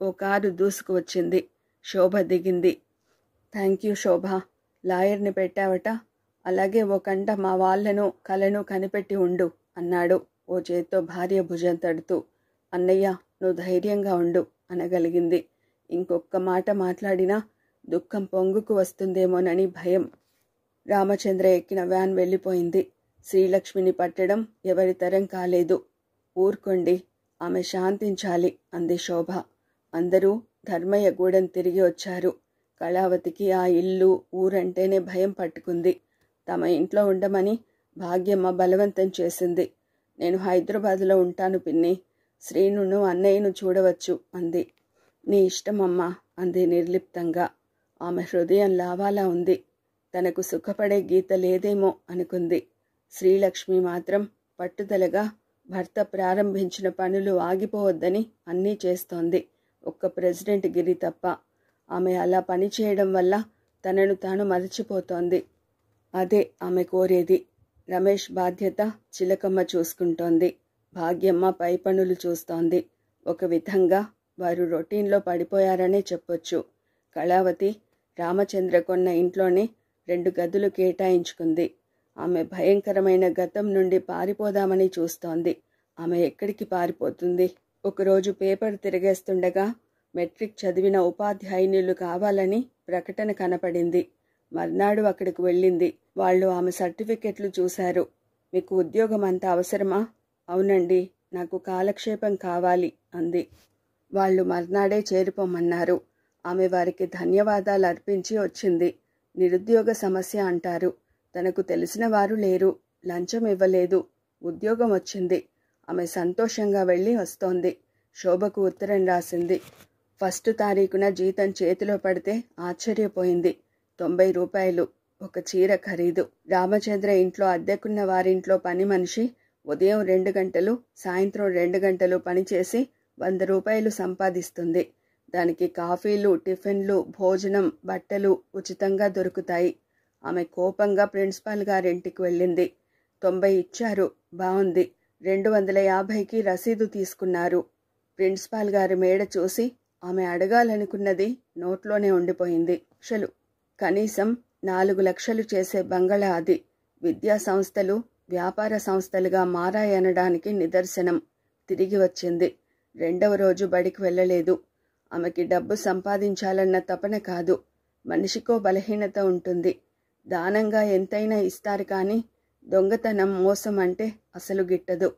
ఓ కారు దూసుకు వచ్చింది. శోభ దిగింది. థ్యాంక్ యూ శోభ, లాయర్ని పెట్టావట. అలాగే ఓ కంట మా వాళ్లను కలను కనిపెట్టి ఉండు అన్నాడు ఓ చేత్తో భార్య భుజం తడుతూ. అన్నయ్య, నువ్వు ధైర్యంగా ఉండు అనగలిగింది. ఇంకొక్క మాట మాట్లాడినా దుఃఖం పొంగుకు వస్తుందేమోనని భయం. రామచంద్ర ఎక్కిన వ్యాన్ వెళ్ళిపోయింది. శ్రీలక్ష్మిని పట్టడం ఎవరి తరం కాలేదు. ఊరుకోండి, ఆమె శాంతించాలి అంది శోభ. అందరూ ధర్మయ్య గూడెం తిరిగి వచ్చారు. కళావతికి ఆ ఇల్లు, ఊరంటేనే భయం పట్టుకుంది. తమ ఇంట్లో ఉండమని భాగ్యమ్మ బలవంతం చేసింది. నేను హైదరాబాదులో ఉంటాను పిన్ని, శ్రీనును అన్నయ్యను చూడవచ్చు అంది. నీ ఇష్టమమ్మా అంది నిర్లిప్తంగా. ఆమె హృదయం లావాలా ఉంది. తనకు సుఖపడే గీత లేదేమో అనుకుంది. శ్రీలక్ష్మి మాత్రం పట్టుదలగా భర్త ప్రారంభించిన పనులు ఆగిపోవద్దని అన్నీ చేస్తోంది, ఒక్క ప్రెసిడెంట్ గిరి తప్ప. ఆమె అలా పనిచేయడం వల్ల తనను తాను మరచిపోతోంది. అదే ఆమె కోరేది. రమేష్ బాధ్యత చిలకమ్మ చూసుకుంటోంది. భాగ్యమ్మ పై పనులు చూస్తోంది. ఒక విధంగా వారు రొటీన్లో పడిపోయారనే చెప్పొచ్చు. కళావతి రామచంద్ర కొన్న ఇంట్లోనే 2 గదులు కేటాయించుకుంది. ఆమె భయంకరమైన గతం నుండి పారిపోదామని చూస్తోంది. ఆమె ఎక్కడికి పారిపోతుంది? ఒకరోజు పేపర్ తిరిగేస్తుండగా మెట్రిక్ చదివిన ఉపాధ్యాయునులు కావాలని ప్రకటన కనపడింది. మర్నాడు అక్కడికి వెళ్ళింది. వాళ్ళు ఆమె సర్టిఫికెట్లు చూశారు. మీకు ఉద్యోగం అంత అవసరమా? అవునండి, నాకు కాలక్షేపం కావాలి అంది. వాళ్ళు మర్నాడే చేరిపోమన్నారు. ఆమె వారికి ధన్యవాదాలు అర్పించి వచ్చింది. నిరుద్యోగ సమస్య అంటారు. తనకు తెలిసిన వారు లేరు. లంచం ఇవ్వలేదు. ఉద్యోగం వచ్చింది. ఆమె సంతోషంగా వెళ్ళి వస్తోంది. శోభకు ఉత్తరం రాసింది. 1 తారీఖున జీతం చేతిలో పడితే ఆశ్చర్యపోయింది. 90 రూపాయలు. ఒక చీర ఖరీదు. రామచంద్ర ఇంట్లో అద్దెకున్న వారింట్లో పని మనిషి ఉదయం 2 గంటలు, సాయంత్రం 2 గంటలు పనిచేసి 100 రూపాయలు సంపాదిస్తుంది. దానికి కాఫీలు, టిఫిన్లు, భోజనం, బట్టలు ఉచితంగా దొరుకుతాయి. ఆమె కోపంగా ప్రిన్సిపాల్ గారింటికి వెళ్ళింది. 90 ఇచ్చారు. బాగుంది. 250కి రసీదు తీసుకున్నారు. ప్రిన్సిపాల్ గారి మేడ చూసి ఆమె అడగాలనుకున్నది నోట్లోనే ఉండిపోయింది. కనీసం 4 లక్షలు చేసే బంగళా అది. విద్యా సంస్థలు వ్యాపార సంస్థలుగా మారాయనడానికి నిదర్శనం. తిరిగి వచ్చింది. 2వ రోజు బడికి వెళ్ళలేదు. ఆమెకి డబ్బు సంపాదించాలన్న తపన కాదు. మనిషికో బలహీనత ఉంటుంది. దానంగా ఎంతైనా ఇస్తారు కానీ దొంగతనం, మోసం అంటే అసలు గిట్టదు.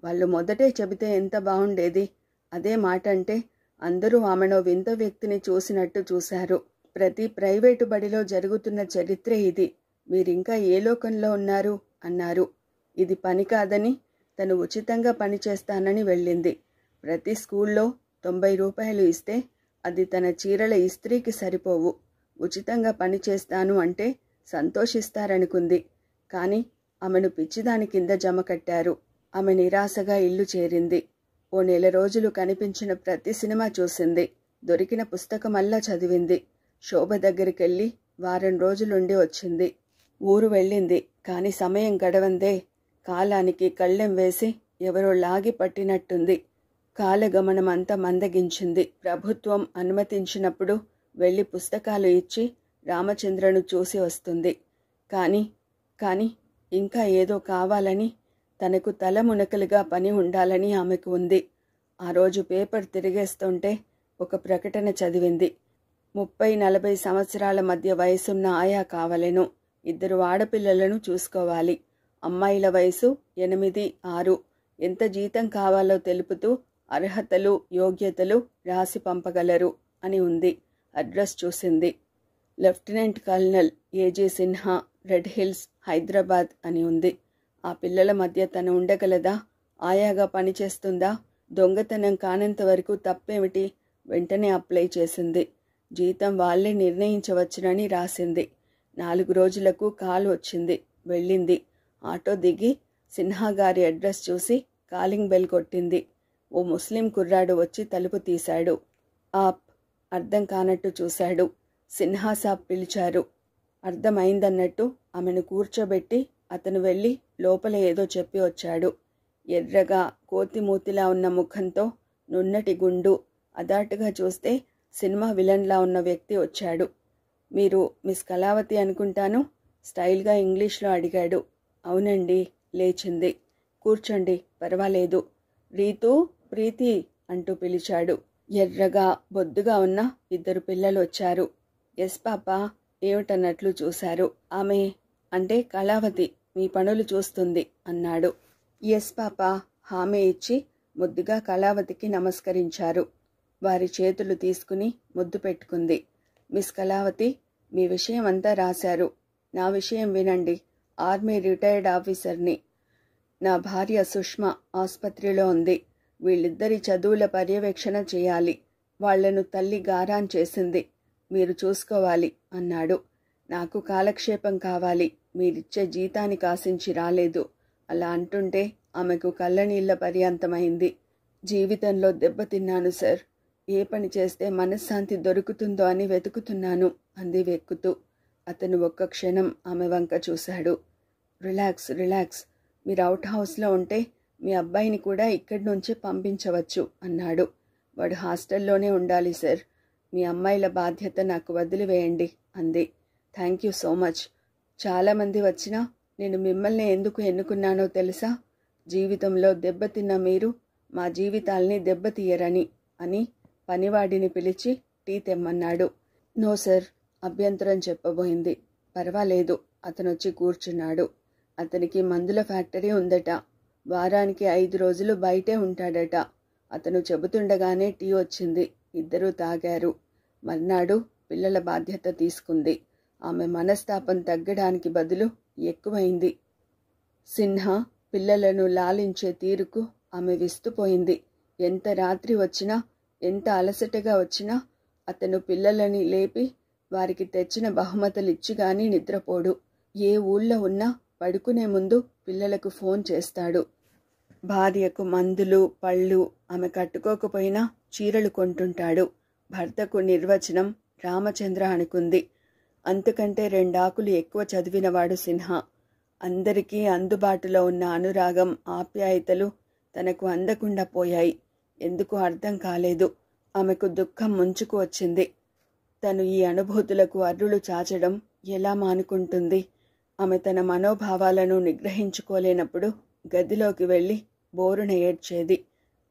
వాళ్ళు మొదటే చెబితే ఎంత బాగుండేది. అదే మాట అంటే అందరూ ఆమెను వింత వ్యక్తిని చూసినట్టు చూశారు. ప్రతి ప్రైవేటు బడిలో జరుగుతున్న చరిత్రే ఇది. మీరింకా ఏ లోకంలో ఉన్నారు అన్నారు. ఇది పని కాదని, తను ఉచితంగా పనిచేస్తానని వెళ్ళింది. ప్రతి స్కూల్లో 90 రూపాయలు ఇస్తే అది తన చీరల ఇస్త్రీకి సరిపోవు. ఉచితంగా పనిచేస్తాను అంటే సంతోషిస్తారనుకుంది. కానీ ఆమెను పిచ్చిదాని కింద జమ కట్టారు. ఆమె నిరాశగా ఇల్లు చేరింది. ఓ 1 నెల రోజులు కనిపించిన ప్రతి సినిమా చూసింది. దొరికిన పుస్తకమల్లా చదివింది. శోభ దగ్గరికెళ్ళి వారం రోజులుండి వచ్చింది. ఊరు వెళ్ళింది. కాని సమయం గడవందే. కాలానికి కళ్ళెం వేసి ఎవరో లాగి పట్టినట్టుంది. కాలగమనం అంతా మందగించింది. ప్రభుత్వం అనుమతించినప్పుడు వెళ్ళి పుస్తకాలు ఇచ్చి రామచంద్రను చూసి వస్తుంది. కానీ ఇంకా ఏదో కావాలని, తనకు తల మునకలుగా పని ఉండాలని ఆమెకు ఉంది. ఆ రోజు పేపర్ తిరిగేస్తుంటే ఒక ప్రకటన చదివింది. 30-40 సంవత్సరాల మధ్య వయసున్న ఆయా కావలెను. 2 ఆడపిల్లలను చూసుకోవాలి. అమ్మాయిల వయసు 8-6. ఎంత జీతం కావాలో తెలుపుతూ అర్హతలు, యోగ్యతలు రాసి పంపగలరు అని ఉంది. అడ్రస్ చూసింది. Lieutenant colonel AJ Sinha, Red Hills, Hyderabad అని ఉంది. ఆ పిల్లల మధ్య తను ఉండగలదా? ఆయాగా పనిచేస్తుందా? దొంగతనం కానంత వరకు తప్పేమిటి? వెంటనే అప్లై చేసింది. జీతం వాళ్లే నిర్ణయించవచ్చునని రాసింది. 4 రోజులకు కాల్ వచ్చింది. వెళ్ళింది. ఆటో దిగి సిన్హా గారి అడ్రస్ చూసి కాలింగ్ బెల్ కొట్టింది. ఓ ముస్లిం కుర్రాడు వచ్చి తలుపు తీశాడు. ఆప్ అర్థం కానట్టు చూశాడు. సిన్హా సాబ్ పిలిచారు. అర్థమైందన్నట్టు ఆమెను కూర్చోబెట్టి అతను వెళ్ళి లోపల ఏదో చెప్పి వచ్చాడు. ఎర్రగా కోతిమూతిలా ఉన్న ముఖంతో, నున్నటి గుండు, అదాటుగా చూస్తే సినిమా విలన్లా ఉన్న వ్యక్తి వచ్చాడు. మీరు మిస్ కళావతి అనుకుంటాను, స్టైల్గా ఇంగ్లీష్లో అడిగాడు. అవునండి. లేచింది. కూర్చోండి, పర్వాలేదు. రీతూ, ప్రీతి అంటూ పిలిచాడు. ఎర్రగా బొద్దుగా ఉన్న 2 పిల్లలు వచ్చారు. ఎస్ పాపా ఏమిటన్నట్లు చూశారు. ఆమె అంటే కళావతి మీ పనులు చూస్తుంది అన్నాడు. ఎస్ పాపా హామీ ఇచ్చి ముద్దుగా కళావతికి నమస్కరించారు. వారి చేతులు తీసుకుని ముద్దు పెట్టుకుంది. మిస్ కళావతి, మీ విషయం అంతా రాశారు. నా విషయం వినండి. ఆర్మీ రిటైర్డ్ ఆఫీసర్ని. నా భార్య సుష్మా ఆసుపత్రిలో ఉంది. వీళ్ళిద్దరి చదువుల పర్యవేక్షణ చేయాలి. వాళ్లను తల్లి గారాన్ చేసింది. మీరు చూసుకోవాలి అన్నాడు. నాకు కాలక్షేపం కావాలి. మీరిచ్చే జీతానికి ఆశించి రాలేదు. అలా అంటుంటే ఆమెకు కళ్ళనీళ్ల పర్యంతమైంది. జీవితంలో దెబ్బతిన్నాను సార్. ఏ పని చేస్తే మనశ్శాంతి దొరుకుతుందో అని వెతుకుతున్నాను అంది వెక్కుతూ. అతను ఒక్క క్షణం ఆమె వంక చూశాడు. Relax relax. మీరు అవుట్ హౌస్లో ఉంటే మీ అబ్బాయిని కూడా ఇక్కడి నుంచే పంపించవచ్చు అన్నాడు. వాడు హాస్టల్లోనే ఉండాలి సార్. మీ అమ్మాయిల బాధ్యత నాకు వదిలివేయండి అంది. Thank you so much. చాలామంది వచ్చినా నేను మిమ్మల్ని ఎందుకు ఎన్నుకున్నానో తెలుసా? జీవితంలో దెబ్బతిన్న మీరు మా జీవితాల్ని దెబ్బతీయరని అని పనివాడిని పిలిచి టీ తెమ్మన్నాడు. నో సార్, అభ్యంతరం చెప్పబోయింది. పర్వాలేదు, అతనొచ్చి కూర్చున్నాడు. అతనికి మందుల ఫ్యాక్టరీ ఉందట. వారానికి 5 రోజులు బయటే ఉంటాడట. అతను చెబుతుండగానే టీ వచ్చింది. ఇద్దరూ తాగారు. మర్నాడు పిల్లల బాధ్యత తీసుకుంది. ఆమె మనస్తాపం తగ్గడానికి బదులు ఎక్కువైంది. సిన్హా పిల్లలను లాలించే తీరుకు ఆమె విస్తుపోయింది. ఎంత రాత్రి వచ్చినా, ఎంత అలసటగా వచ్చినా అతను పిల్లలని లేపి వారికి తెచ్చిన బహుమతులిచ్చిగాని నిద్రపోడు. ఏ ఊళ్ళో ఉన్నా పడుకునే ముందు పిల్లలకు ఫోన్ చేస్తాడు. భార్యకు మందులు, పళ్ళు, ఆమె కట్టుకోకపోయినా చీరలు కొంటుంటాడు. భర్తకు నిర్వచనం రామచంద్ర అనుకుంది. అంతకంటే 2 ఆకులు ఎక్కువ చదివినవాడు సిన్హా. అందరికీ అందుబాటులో ఉన్న అనురాగం, ఆప్యాయతలు తనకు అందకుండా పోయాయి. ఎందుకు అర్థం కాలేదు. ఆమెకు దుఃఖం ముంచుకు వచ్చింది. తను ఈ అనుభూతులకు అర్రులు చాచడం ఎలా మానుకుంటుంది? ఆమె తన మనోభావాలను నిగ్రహించుకోలేనప్పుడు గదిలోకి వెళ్ళి బోరున ఏడ్చేది.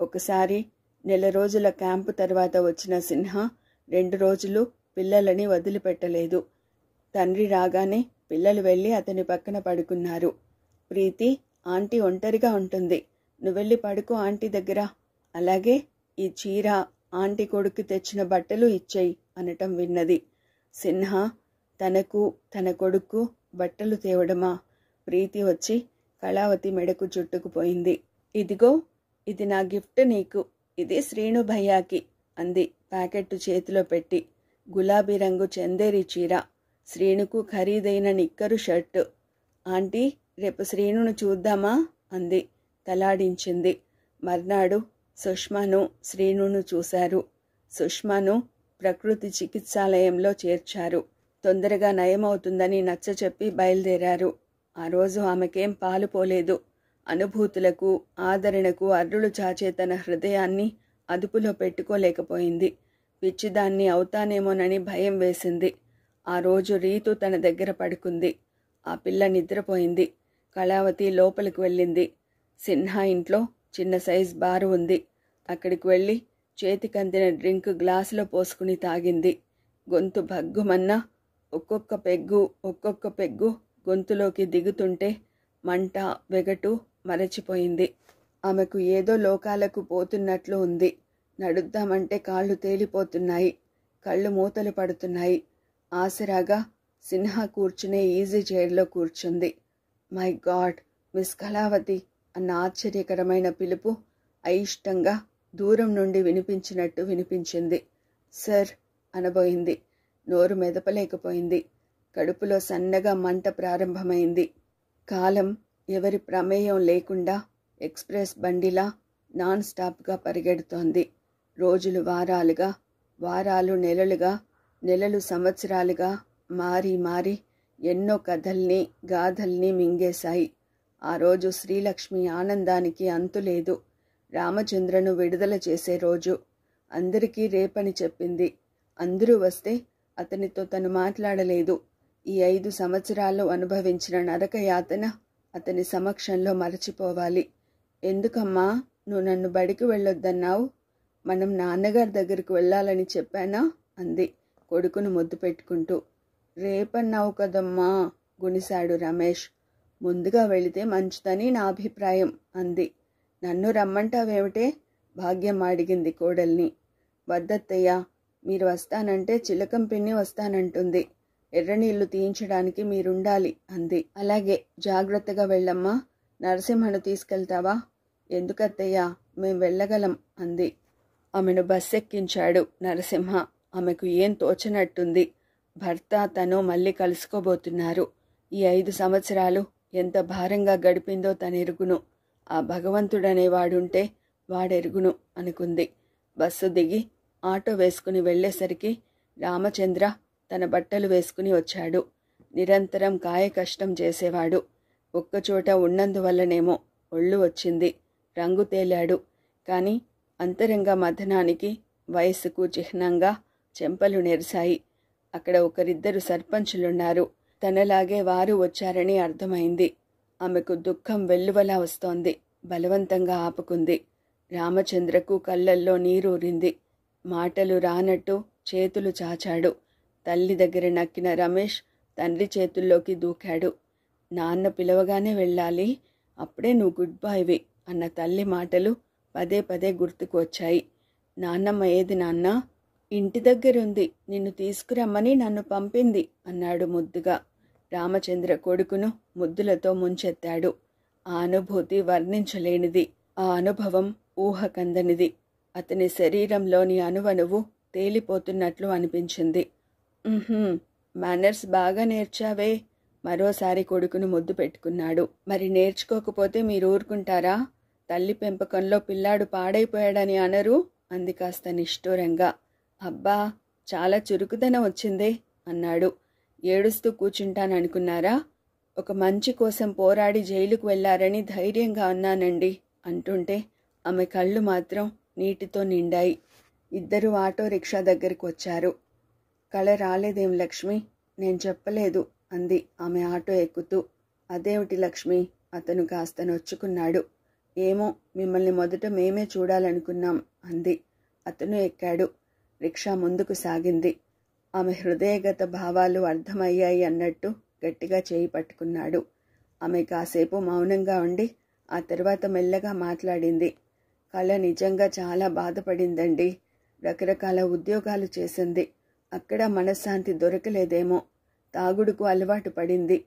ఒకసారి 4 రోజుల క్యాంపు తర్వాత వచ్చిన సిన్హా 2 రోజులు పిల్లలని వదిలిపెట్టలేదు. తండ్రి రాగానే పిల్లలు వెళ్ళి అతని పక్కన పడుకున్నారు. ప్రీతి, ఆంటీ ఒంటరిగా ఉంటుంది. నువ్వెళ్ళి పడుకో ఆంటీ దగ్గర. అలాగే, ఈ చీర, ఆంటీ కొడుకు తెచ్చిన బట్టలు ఇచ్చేయి అనటం విన్నది. సిన్హా తనకు తన కొడుకు బట్టలు తేవడమా? ప్రీతి వచ్చి కళావతి మెడకు చుట్టుకుపోయింది. ఇదిగో, ఇది నా గిఫ్ట్ నీకు. ఇది శ్రీను భయ్యాకి అంది ప్యాకెట్టు చేతిలో పెట్టి. గులాబీ రంగు చందేరి చీర, శ్రీనుకు ఖరీదైన నిక్కరు షర్టు. ఆంటీ, రేపు శ్రీనును చూద్దామా అంది. తలాడించింది. మర్నాడు సుష్మాను, శ్రీనును చూశారు. సుష్మాను ప్రకృతి చికిత్సాలయంలో చేర్చారు. తొందరగా నయమవుతుందని నచ్చచెప్పి బయలుదేరారు. ఆ రోజు ఆమెకేం పాలు పోలేదు. అనుభూతులకు, ఆదరణకు అర్రులు చాచే తన హృదయాన్ని అదుపులో పెట్టుకోలేకపోయింది. పిచ్చిదాన్ని అవుతానేమోనని భయం వేసింది. ఆ రోజు రీతు తన దగ్గర పడుకుంది. ఆ పిల్ల నిద్రపోయింది. కళావతి లోపలికి వెళ్ళింది. సిన్హా ఇంట్లో చిన్న సైజ్ బారు ఉంది. అక్కడికి వెళ్ళి చేతికందిన డ్రింక్ గ్లాసులో పోసుకుని తాగింది. గొంతు భగ్గుమన్నా ఒక్కొక్క పెగ్గు గొంతులోకి దిగుతుంటే మంట, వెగటు మరచిపోయింది. ఆమెకు ఏదో లోకాలకు పోతున్నట్లు ఉంది. నడుద్దామంటే కాళ్ళు తేలిపోతున్నాయి. కళ్ళు మూతలు పడుతున్నాయి. ఆసరాగా సిన్హా కూర్చునే ఈజీ చైర్లో కూర్చుంది. మై గాడ్, మిస్ కళావతి అన్న ఆశ్చర్యకరమైన పిలుపు అయిష్టంగా దూరం నుండి వినిపించినట్టు వినిపించింది. సర్ అనబోయింది. నోరు మెదపలేకపోయింది. కడుపులో సన్నగా మంట ప్రారంభమైంది. కాలం ఎవరి ప్రమేయం లేకుండా ఎక్స్ప్రెస్ బండిలా నాన్ స్టాప్గా పరిగెడుతోంది. రోజులు వారాలుగా, వారాలు నెలలుగా, నెలలు సంవత్సరాలుగా మారి మారి ఎన్నో కథల్ని, గాథల్ని మింగేశాయి. ఆ రోజు శ్రీలక్ష్మి ఆనందానికి అంతులేదు. రామచంద్రను విడుదల చేసే రోజు. అందరికీ రేపని చెప్పింది. అందరూ వస్తే అతనితో తను మాట్లాడలేదు. ఈ 5 సంవత్సరాలు అనుభవించిన నరకయాతన అతని సమక్షంలో మరచిపోవాలి. ఎందుకమ్మా నువ్వు నన్ను బడికి వెళ్ళొద్దన్నావు? మనం నాన్నగారి దగ్గరకు వెళ్ళాలని చెప్పానా అంది కొడుకును ముద్దు పెట్టుకుంటూ. రేపన్నావు కదమ్మా గునిశాడు రమేష్. ముందుగా వెళితే మంచిదని నా అభిప్రాయం అంది. నన్ను రమ్మంటావేమిటే? భాగ్యం అడిగింది కోడల్ని. వద్దత్తయ్యా, మీరు వస్తానంటే చిలకం పిన్ని వస్తానంటుంది. ఎర్రనీళ్లు తీయించడానికి మీరుండాలి అంది. అలాగే, జాగ్రత్తగా వెళ్ళమ్మా. నరసింహను తీసుకెళ్తావా? ఎందుకత్తయ్యా, మేం వెళ్ళగలం అంది. ఆమెను బస్సెక్కించాడు నరసింహ. ఆమెకు ఏం తోచనట్టుంది. భర్త తను మళ్ళీ కలుసుకోబోతున్నారు. ఈ 5 సంవత్సరాలు ఎంత భారంగా గడిపిందో తనెరుగును. ఆ భగవంతుడనేవాడుంటే వాడెరుగును అనుకుంది. బస్సు దిగి ఆటో వేసుకుని వెళ్లేసరికి రామచంద్ర తన బట్టలు వేసుకుని వచ్చాడు. నిరంతరం కాయ కష్టం చేసేవాడు. ఒక్కచోట ఉన్నందువల్లనేమో ఒళ్ళు వచ్చింది. రంగు తేలాడు. కాని అంతరంగ మథనానికి, వయస్సుకు చిహ్నంగా చెంపలు నెరిశాయి. అక్కడ ఒకరిద్దరు సర్పంచులున్నారు. తనలాగే వారు వచ్చారని అర్థమైంది. ఆమెకు దుఃఖం వెల్లువలా వస్తోంది. బలవంతంగా ఆపుకుంది. రామచంద్రకు కళ్ళల్లో నీరూరింది. మాటలు రానట్టు చేతులు చాచాడు. తల్లి దగ్గర నక్కిన రమేష్ తండ్రి చేతుల్లోకి దూకాడు. నాన్న పిలవగానే వెళ్ళాలి, అప్పుడే నువ్వు గుడ్ బాయ్వి అన్న తల్లి మాటలు పదే పదే గుర్తుకు వచ్చాయి. నాన్నమ్మ ఏది నాన్నా? ఇంటి దగ్గరుంది, నిన్ను తీసుకురమ్మని నన్ను పంపింది అన్నాడు ముద్దుగా. రామచంద్ర కొడుకును ముద్దులతో ముంచెత్తాడు. ఆ అనుభూతి వర్ణించలేనిది. ఆ అనుభవం ఊహకందనిది. అతని శరీరంలోని అణువణువు తేలిపోతున్నట్లు అనిపించింది. మేనర్స్ బాగా నేర్చావే. మరోసారి కొడుకును ముద్దు పెట్టుకున్నాడు. మరి నేర్చుకోకపోతే మీరు ఊరుకుంటారా? తల్లి పెంపకంలో పిల్లాడు పాడైపోయాడని అనరు అంది కాస్త నిష్ఠూరంగా. అబ్బా, చాలా చురుకుదనం వచ్చిందే అన్నాడు. ఏడుస్తూ కూర్చుంటాననుకున్నారా? ఒక మంచి కోసం పోరాడి జైలుకు వెళ్లారని ధైర్యంగా అన్నానండి అంటుంటే ఆమె కళ్ళు మాత్రం నీటితో నిండాయి. ఇద్దరూ ఆటో రిక్షా దగ్గరికి వచ్చారు. కళ రాలేదేం లక్ష్మి? నేను చెప్పలేదు అంది ఆమె ఆటో ఎక్కుతూ. అదేమిటి లక్ష్మి? అతను కాస్త నొచ్చుకున్నాడు. ఏమో, మిమ్మల్ని మొదట మేమే చూడాలనుకున్నాం అంది. అతను ఎక్కాడు. రిక్షా ముందుకు సాగింది. ఆమె హృదయగత భావాలు అర్థమయ్యాయి అన్నట్టు గట్టిగా చేయి పట్టుకున్నాడు. ఆమె కాసేపు మౌనంగా ఉండి ఆ తర్వాత మెల్లగా మాట్లాడింది. కళ నిజంగా చాలా బాధపడిందండి. రకరకాల ఉద్యోగాలు చేసింది. అక్కడ మనశ్శాంతి దొరకలేదేమో. తాగుడుకు అలవాటు పడింది.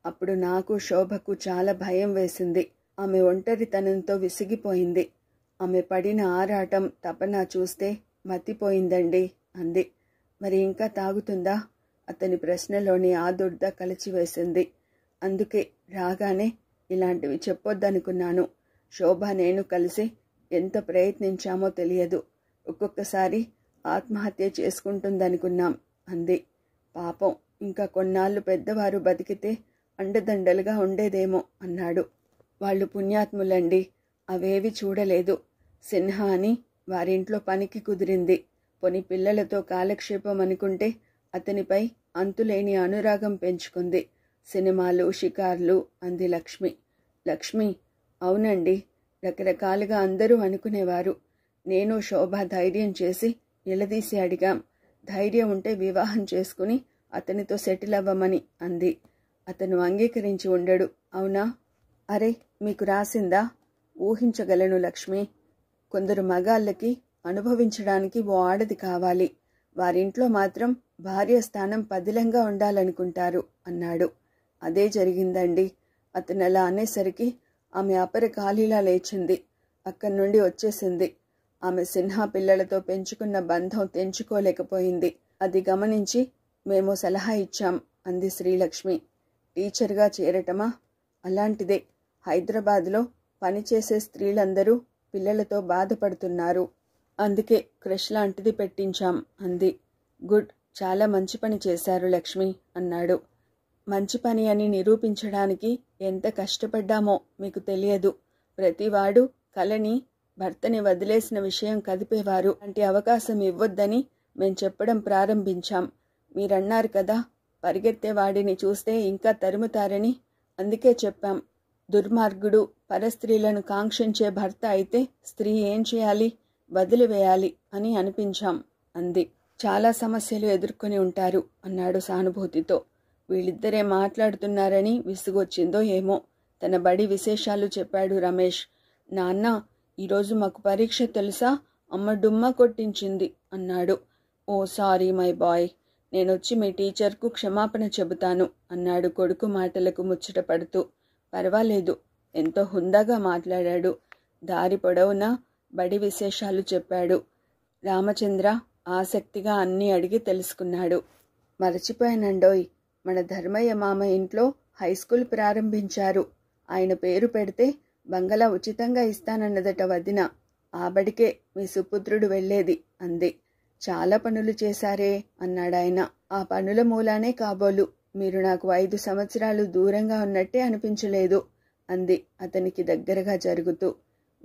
అప్పుడు నాకు శోభకు చాలా భయం వేసింది. ఆమె ఒంటరితనంతో విసిగిపోయింది. ఆమె పడిన ఆరాటం తపన చూస్తే మతిపోయిందండి అంది. మరి ఇంకా తాగుతుందా? అతని ప్రశ్నలోని ఆదుర్ద కలిచివేసింది. అందుకే రాగానే ఇలాంటివి చెప్పొద్దనుకున్నాను. శోభ నేను కలిసి ఎంత ప్రయత్నించామో తెలియదు. ఒక్కొక్కసారి ఆత్మహత్య చేసుకుంటుందనుకున్నాం అంది. పాపం, ఇంకా కొన్నాళ్ళు పెద్దవారు బతికితే అండదండలుగా ఉండేదేమో అన్నాడు. వాళ్ళు పుణ్యాత్ములండి, అవేవి చూడలేదు. సిన్హా అని వారింట్లో పనికి కుదిరింది. పొని పిల్లలతో కాలక్షేపం అనుకుంటే అతనిపై అంతులేని అనురాగం పెంచుకుంది. సినిమాలు, షికార్లు అంది లక్ష్మి. లక్ష్మి, అవునండి, రకరకాలుగా అందరూ అనుకునేవారు. నేను శోభ ధైర్యం చేసి నిలదీసి అడిగాం. ధైర్యం ఉంటే వివాహం చేసుకుని అతనితో సెటిల్ అవ్వమని అంది. అతను అంగీకరించి ఉండడు, అవునా? అరే, మీకు రాసిందా? ఊహించగలను లక్ష్మి. కొందరు మగాళ్ళకి అనుభవించడానికి ఓ ఆడది కావాలి. వారింట్లో మాత్రం భార్య స్థానం పదిలంగా ఉండాలనుకుంటారు అన్నాడు. అదే జరిగిందండి. అతను అలా అనేసరికి ఆమె అపర ఖాళీలా లేచింది. అక్కడి నుండి వచ్చేసింది. ఆమె సిన్హా పిల్లలతో పెంచుకున్న బంధం తెంచుకోలేకపోయింది. అది గమనించి మేము సలహా ఇచ్చాం అంది శ్రీలక్ష్మి. టీచర్గా చేరటమా? అలాంటిదే. హైదరాబాద్లో పనిచేసే స్త్రీలందరూ పిల్లలతో బాధపడుతున్నారు. అందుకే క్రష్ లాంటిది పెట్టించాం అంది. గుడ్, చాలా మంచి పని చేశారు లక్ష్మి అన్నాడు. మంచి పని అని నిరూపించడానికి ఎంత కష్టపడ్డామో మీకు తెలియదు. ప్రతివాడు కలని భర్తని వదిలేసిన విషయం కదిపేవారు. అలాంటి అవకాశం ఇవ్వొద్దని మేం చెప్పడం ప్రారంభించాం. మీరన్నారు కదా, పరిగెత్తేవాడిని చూస్తే ఇంకా తరుముతారని. అందుకే చెప్పాం. దుర్మార్గుడు పరస్త్రీలను కాంక్షించే భర్త అయితే స్త్రీ ఏం చేయాలి? వదిలివేయాలి అని అనిపించాం అంది. చాలా సమస్యలు ఎదుర్కొని ఉంటారు అన్నాడు సానుభూతితో. వీళ్ళిద్దరే మాట్లాడుతున్నారని విసుగొచ్చిందో ఏమో. తన బడి విశేషాలు చెప్పాడు రమేష్. నాన్న, ఈరోజు మాకు పరీక్ష తెలుసా? అమ్మ డుమ్మా కొట్టించింది అన్నాడు. ఓ సారీ మై బాయ్, నేనొచ్చి మీ టీచర్కు క్షమాపణ చెబుతాను అన్నాడు కొడుకు మాటలకు ముచ్చట పడుతూ. పర్వాలేదు, ఎంతో హుందాగా మాట్లాడాడు. దారి పొడవునా బడి విశేషాలు చెప్పాడు. రామచంద్ర ఆసక్తిగా అన్నీ అడిగి తెలుసుకున్నాడు. మరచిపోయానండోయ్, మన ధర్మయ్య మామ ఇంట్లో హైస్కూల్ ప్రారంభించారు. ఆయన పేరు పెడితే బంగళా ఉచితంగా ఇస్తానన్నదట వదిన. ఆ బడికే మీ సుపుత్రుడు వెళ్ళేది అంది. చాలా పనులు చేశారే అన్నాడాయన. ఆ పనుల మూలానే కాబోలు మీరు నాకు 5 సంవత్సరాలు దూరంగా ఉన్నట్టే అనిపించలేదు అంది అతనికి దగ్గరగా జరుగుతూ.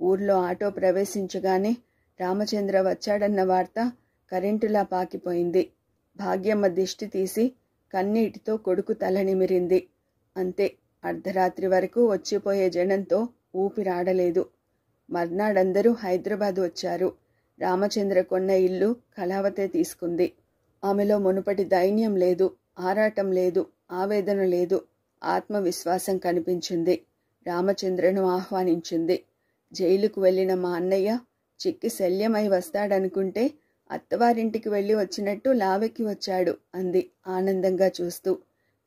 ఊర్లో ఆటో ప్రవేశించగానే రామచంద్ర వచ్చాడన్న వార్త కరెంటులా పాకిపోయింది. భాగ్యమ్మ దిష్టి తీసి కన్నీటితో కొడుకు తల నిమిరింది. అంతే, అర్ధరాత్రి వరకు వచ్చిపోయే జనంతో ఊపిరాడలేదు. మర్నాడందరూ హైదరాబాద్ వచ్చారు. రామచంద్ర కొన్న ఇల్లు కళావతే తీసుకుంది. ఆమెలో మునుపటి దైన్యం లేదు, ఆరాటం లేదు, ఆవేదన లేదు. ఆత్మవిశ్వాసం కనిపించింది. రామచంద్రను ఆహ్వానించింది. జైలుకు వెళ్ళిన మా అన్నయ్య చిక్కి శల్యమై వస్తాడనుకుంటే అత్తవారింటికి వెళ్ళి వచ్చినట్టు లావెక్కి వచ్చాడు అంది ఆనందంగా చూస్తూ.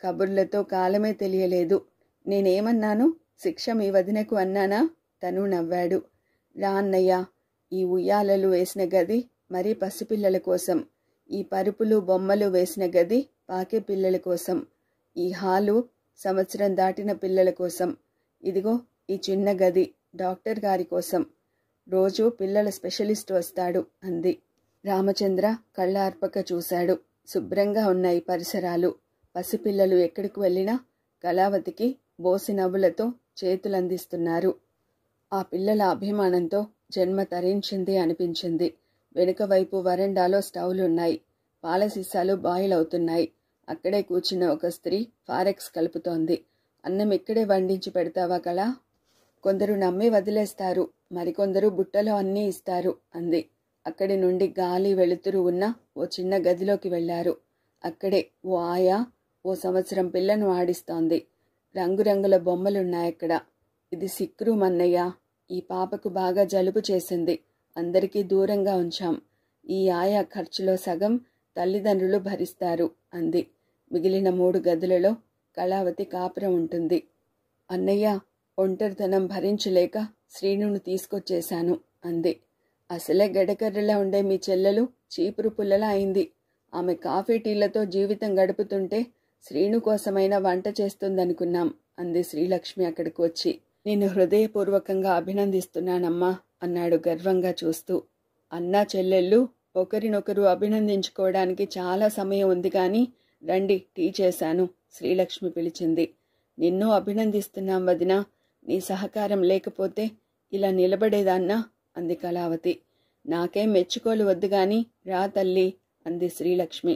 కబుర్లతో కాలమే తెలియలేదు. నేనేమన్నాను? శిక్ష మీ వదినకు అన్నానా? తను నవ్వాడు. రా అన్నయ్య, ఈ ఉయ్యాలలు వేసిన గది మరీ పసిపిల్లల కోసం, ఈ పరుపులు బొమ్మలు వేసిన గది పాకే పిల్లల కోసం, ఈ హాలు సంవత్సరం దాటిన పిల్లల కోసం, ఇదిగో ఈ చిన్న గది డాక్టర్ గారి కోసం. రోజు పిల్లల స్పెషలిస్ట్ వస్తాడు అంది. రామచంద్ర కళ్ళార్పక చూశాడు. శుభ్రంగా ఉన్నాయి పరిసరాలు. పసిపిల్లలు ఎక్కడికి వెళ్ళినా కళావతికి బోసి నవ్వులతో చేతులందిస్తున్నారు. ఆ పిల్లల అభిమానంతో జన్మ తరించింది అనిపించింది. వెనుక వైపు వరండాలో స్టవ్లున్నాయి. పాల సీసాలు బాయిల్ అవుతున్నాయి. అక్కడే కూర్చున్న ఒక స్త్రీ ఫారెక్స్ కలుపుతోంది. అన్నం ఇక్కడే వండించి పెడతావా కళా? కొందరు నమ్మి వదిలేస్తారు, మరికొందరు బుట్టలో అన్నీ ఇస్తారు అంది. అక్కడి నుండి గాలి వెలుతురు ఉన్న ఓ చిన్న గదిలోకి వెళ్లారు. అక్కడే ఓ ఆయా ఓ సంవత్సరం పిల్లను ఆడిస్తోంది. రంగురంగుల బొమ్మలున్నాయక్కడ. ఇది సిక్ రూమ్ అన్నయ్య. ఈ పాపకు బాగా జలుబు చేసింది. అందరికీ దూరంగా ఉంచాం. ఈ ఆయా ఖర్చులో సగం తల్లిదండ్రులు భరిస్తారు అంది. మిగిలిన 3 గదులలో కళావతి కాపురం ఉంటుంది. అన్నయ్య, ఒంటరితనం భరించలేక శ్రీనును తీసుకొచ్చేశాను అంది. అసలే గడకర్రలా ఉండే మీ చెల్లెలు చీపురు పుల్లలా అయింది. ఆమె కాఫీ టీలతో జీవితం గడుపుతుంటే శ్రీను కోసమైనా వంట చేస్తుందనుకున్నాం అంది శ్రీలక్ష్మి అక్కడికి వచ్చి. నిన్ను హృదయపూర్వకంగా అభినందిస్తున్నానమ్మా అన్నాడు గర్వంగా చూస్తూ. అన్నా చెల్లెళ్ళు ఒకరినొకరు అభినందించుకోవడానికి చాలా సమయం ఉంది కానీ రండి, టీ చేశాను శ్రీలక్ష్మి పిలిచింది. నిన్ను అభినందిస్తున్నాం వదినా. నీ సహకారం లేకపోతే ఇలా నిలబడేదాన్నా అంది కళావతి. నాకేం మెచ్చుకోలు వద్దు గాని రా తల్లి అంది శ్రీలక్ష్మి.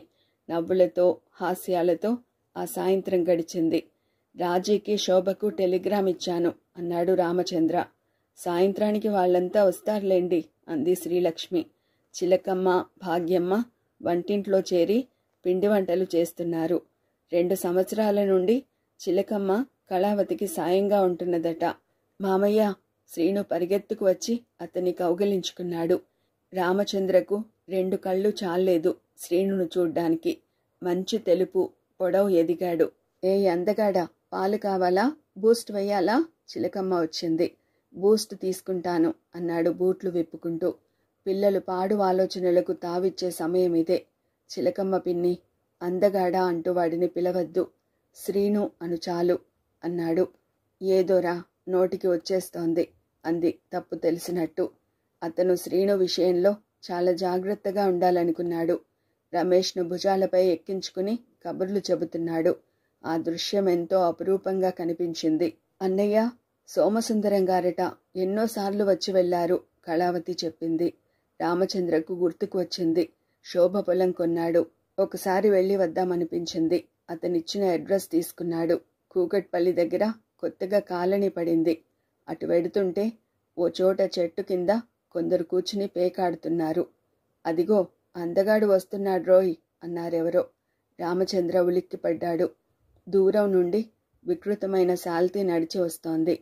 నవ్వులతో హాస్యాలతో ఆ సాయంత్రం గడిచింది. రాజీకి శోభకు టెలిగ్రామ్ ఇచ్చాను అన్నాడు రామచంద్ర. సాయంత్రానికి వాళ్ళంతా వస్తారులేండి అంది శ్రీలక్ష్మి. చిలకమ్మ, భాగ్యమ్మ వంటింట్లో చేరి పిండి వంటలు చేస్తున్నారు. 2 సంవత్సరాల నుండి చిలకమ్మ కళావతికి సాయంగా ఉంటున్నదట. మామయ్య, శ్రీను పరిగెత్తుకు వచ్చి అతన్ని కౌగిలించుకున్నాడు. రామచంద్రకు 2 కళ్ళు చాలేదు శ్రీనును చూడ్డానికి. మంచి తెలుపు, పొడవు ఎదిగాడు. ఏ అందగాడా, పాలు కావాలా, బూస్ట్ వెయ్యాలా? చిలకమ్మ వచ్చింది. బూస్ట్ తీసుకుంటాను అన్నాడు బూట్లు విప్పుకుంటూ. పిల్లలు పాడు ఆలోచనలకు తావిచ్చే సమయం ఇదే. చిలకమ్మ పిన్ని, అందగాడా అంటూ వాడిని పిలవద్దు, శ్రీను అను చాలు అన్నాడు. ఏదోరా, నోటికి వచ్చేస్తోంది అంది తప్పు తెలిసినట్టు. అతను శ్రీను విషయంలో చాలా జాగ్రత్తగా ఉండాలనుకున్నాడు. రమేష్ను భుజాలపై ఎక్కించుకుని కబుర్లు చెబుతున్నాడు. ఆ దృశ్యం ఎంతో అపురూపంగా కనిపించింది. అన్నయ్య, సోమసుందరం గారట ఎన్నోసార్లు వచ్చి వెళ్లారు కళావతి చెప్పింది. రామచంద్రకు గుర్తుకు వచ్చింది. శోభ పొలం కొన్నాడు. ఒకసారి వెళ్లి వద్దామనిపించింది. అతనిచ్చిన అడ్రస్ తీసుకున్నాడు. కూకట్పల్లి దగ్గర కొత్తగా కాలనీ పడింది. అటు వెడుతుంటే ఓ చోట చెట్టు కింద కొందరు కూర్చుని పేకాడుతున్నారు. అదిగో అందగాడు వస్తున్నాడు రోయ్ అన్నారెవరో. రామచంద్ర ఉలిక్కిపడ్డాడు. దూరం నుండి వికృతమైన సాల్తీ నడిచి వస్తోంది.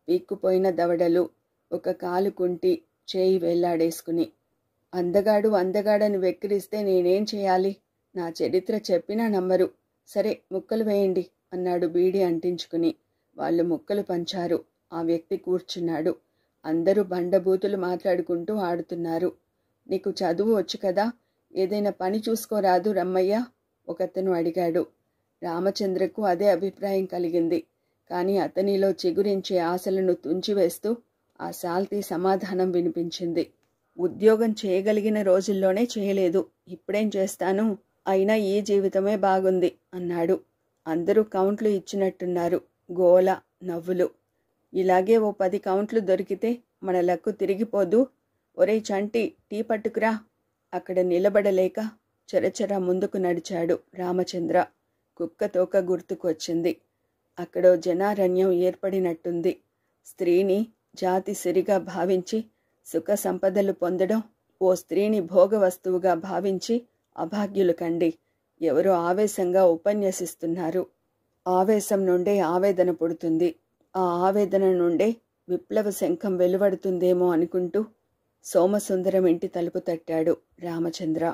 పీక్కుపోయిన దవడలు, ఒక కాలు కుంటి, చేయి వేళ్లాడేసుకుని. అందగాడు అందగాడని వెక్కిరిస్తే నేనేం చేయాలి? నా చరిత్ర చెప్పినా నమ్మరు. సరే, ముక్కలు వేయండి అన్నాడు బీడి అంటించుకుని. వాళ్ళు ముక్కలు పంచారు. ఆ వ్యక్తి కూర్చున్నాడు. అందరూ బండబూతులు మాట్లాడుకుంటూ ఆడుతున్నారు. నీకు చదువు వచ్చు కదా, ఏదైనా పని చూసుకోరాదు రమ్మయ్య? ఒకతను అడిగాడు. రామచంద్రకు అదే అభిప్రాయం కలిగింది. కాని అతనిలో చిగురించే ఆశలను తుంచివేస్తూ ఆ సాల్తీ సమాధానం వినిపించింది. ఉద్యోగం చేయగలిగిన రోజుల్లోనే చేయలేదు, ఇప్పుడేం చేస్తాను? అయినా ఈ జీవితమే బాగుంది అన్నాడు. అందరూ కౌంట్లు ఇచ్చినట్టున్నారు. గోల, నవ్వులు. ఇలాగే ఓ 10 కౌంట్లు దొరికితే మన లక్కు తిరిగిపోదు. ఒరేయ్ చంటి, టీ పట్టుకురా. అక్కడ నిలబడలేక చరచర ముందుకు నడిచాడు రామచంద్ర. కుక్క తోక గుర్తుకు వచ్చింది. అక్కడో జనారణ్యం ఏర్పడినట్టుంది. స్త్రీని జాతి సిరిగా భావించి సుఖ సంపదలు పొందడం, ఓ స్త్రీని భోగ వస్తువుగా భావించి అభాగ్యులు కండి. ఎవరో ఆవేశంగా ఉపన్యసిస్తున్నారు. ఆవేశం నుండే ఆవేదన పుడుతుంది. ఆ ఆవేదన నుండే విప్లవ శంఖం వెలువడుతుందేమో అనుకుంటూ సోమసుందరం ఇంటి తలుపు తట్టాడు రామచంద్ర.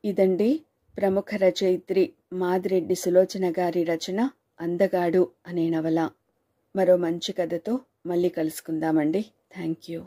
ఇదండి ప్రముఖ రచయిత్రి మాదిరెడ్డి సులోచన గారి రచన అందగాడు అనే నవల. మరో మంచి కథతో మళ్ళీ కలుసుకుందామండి. Thank you.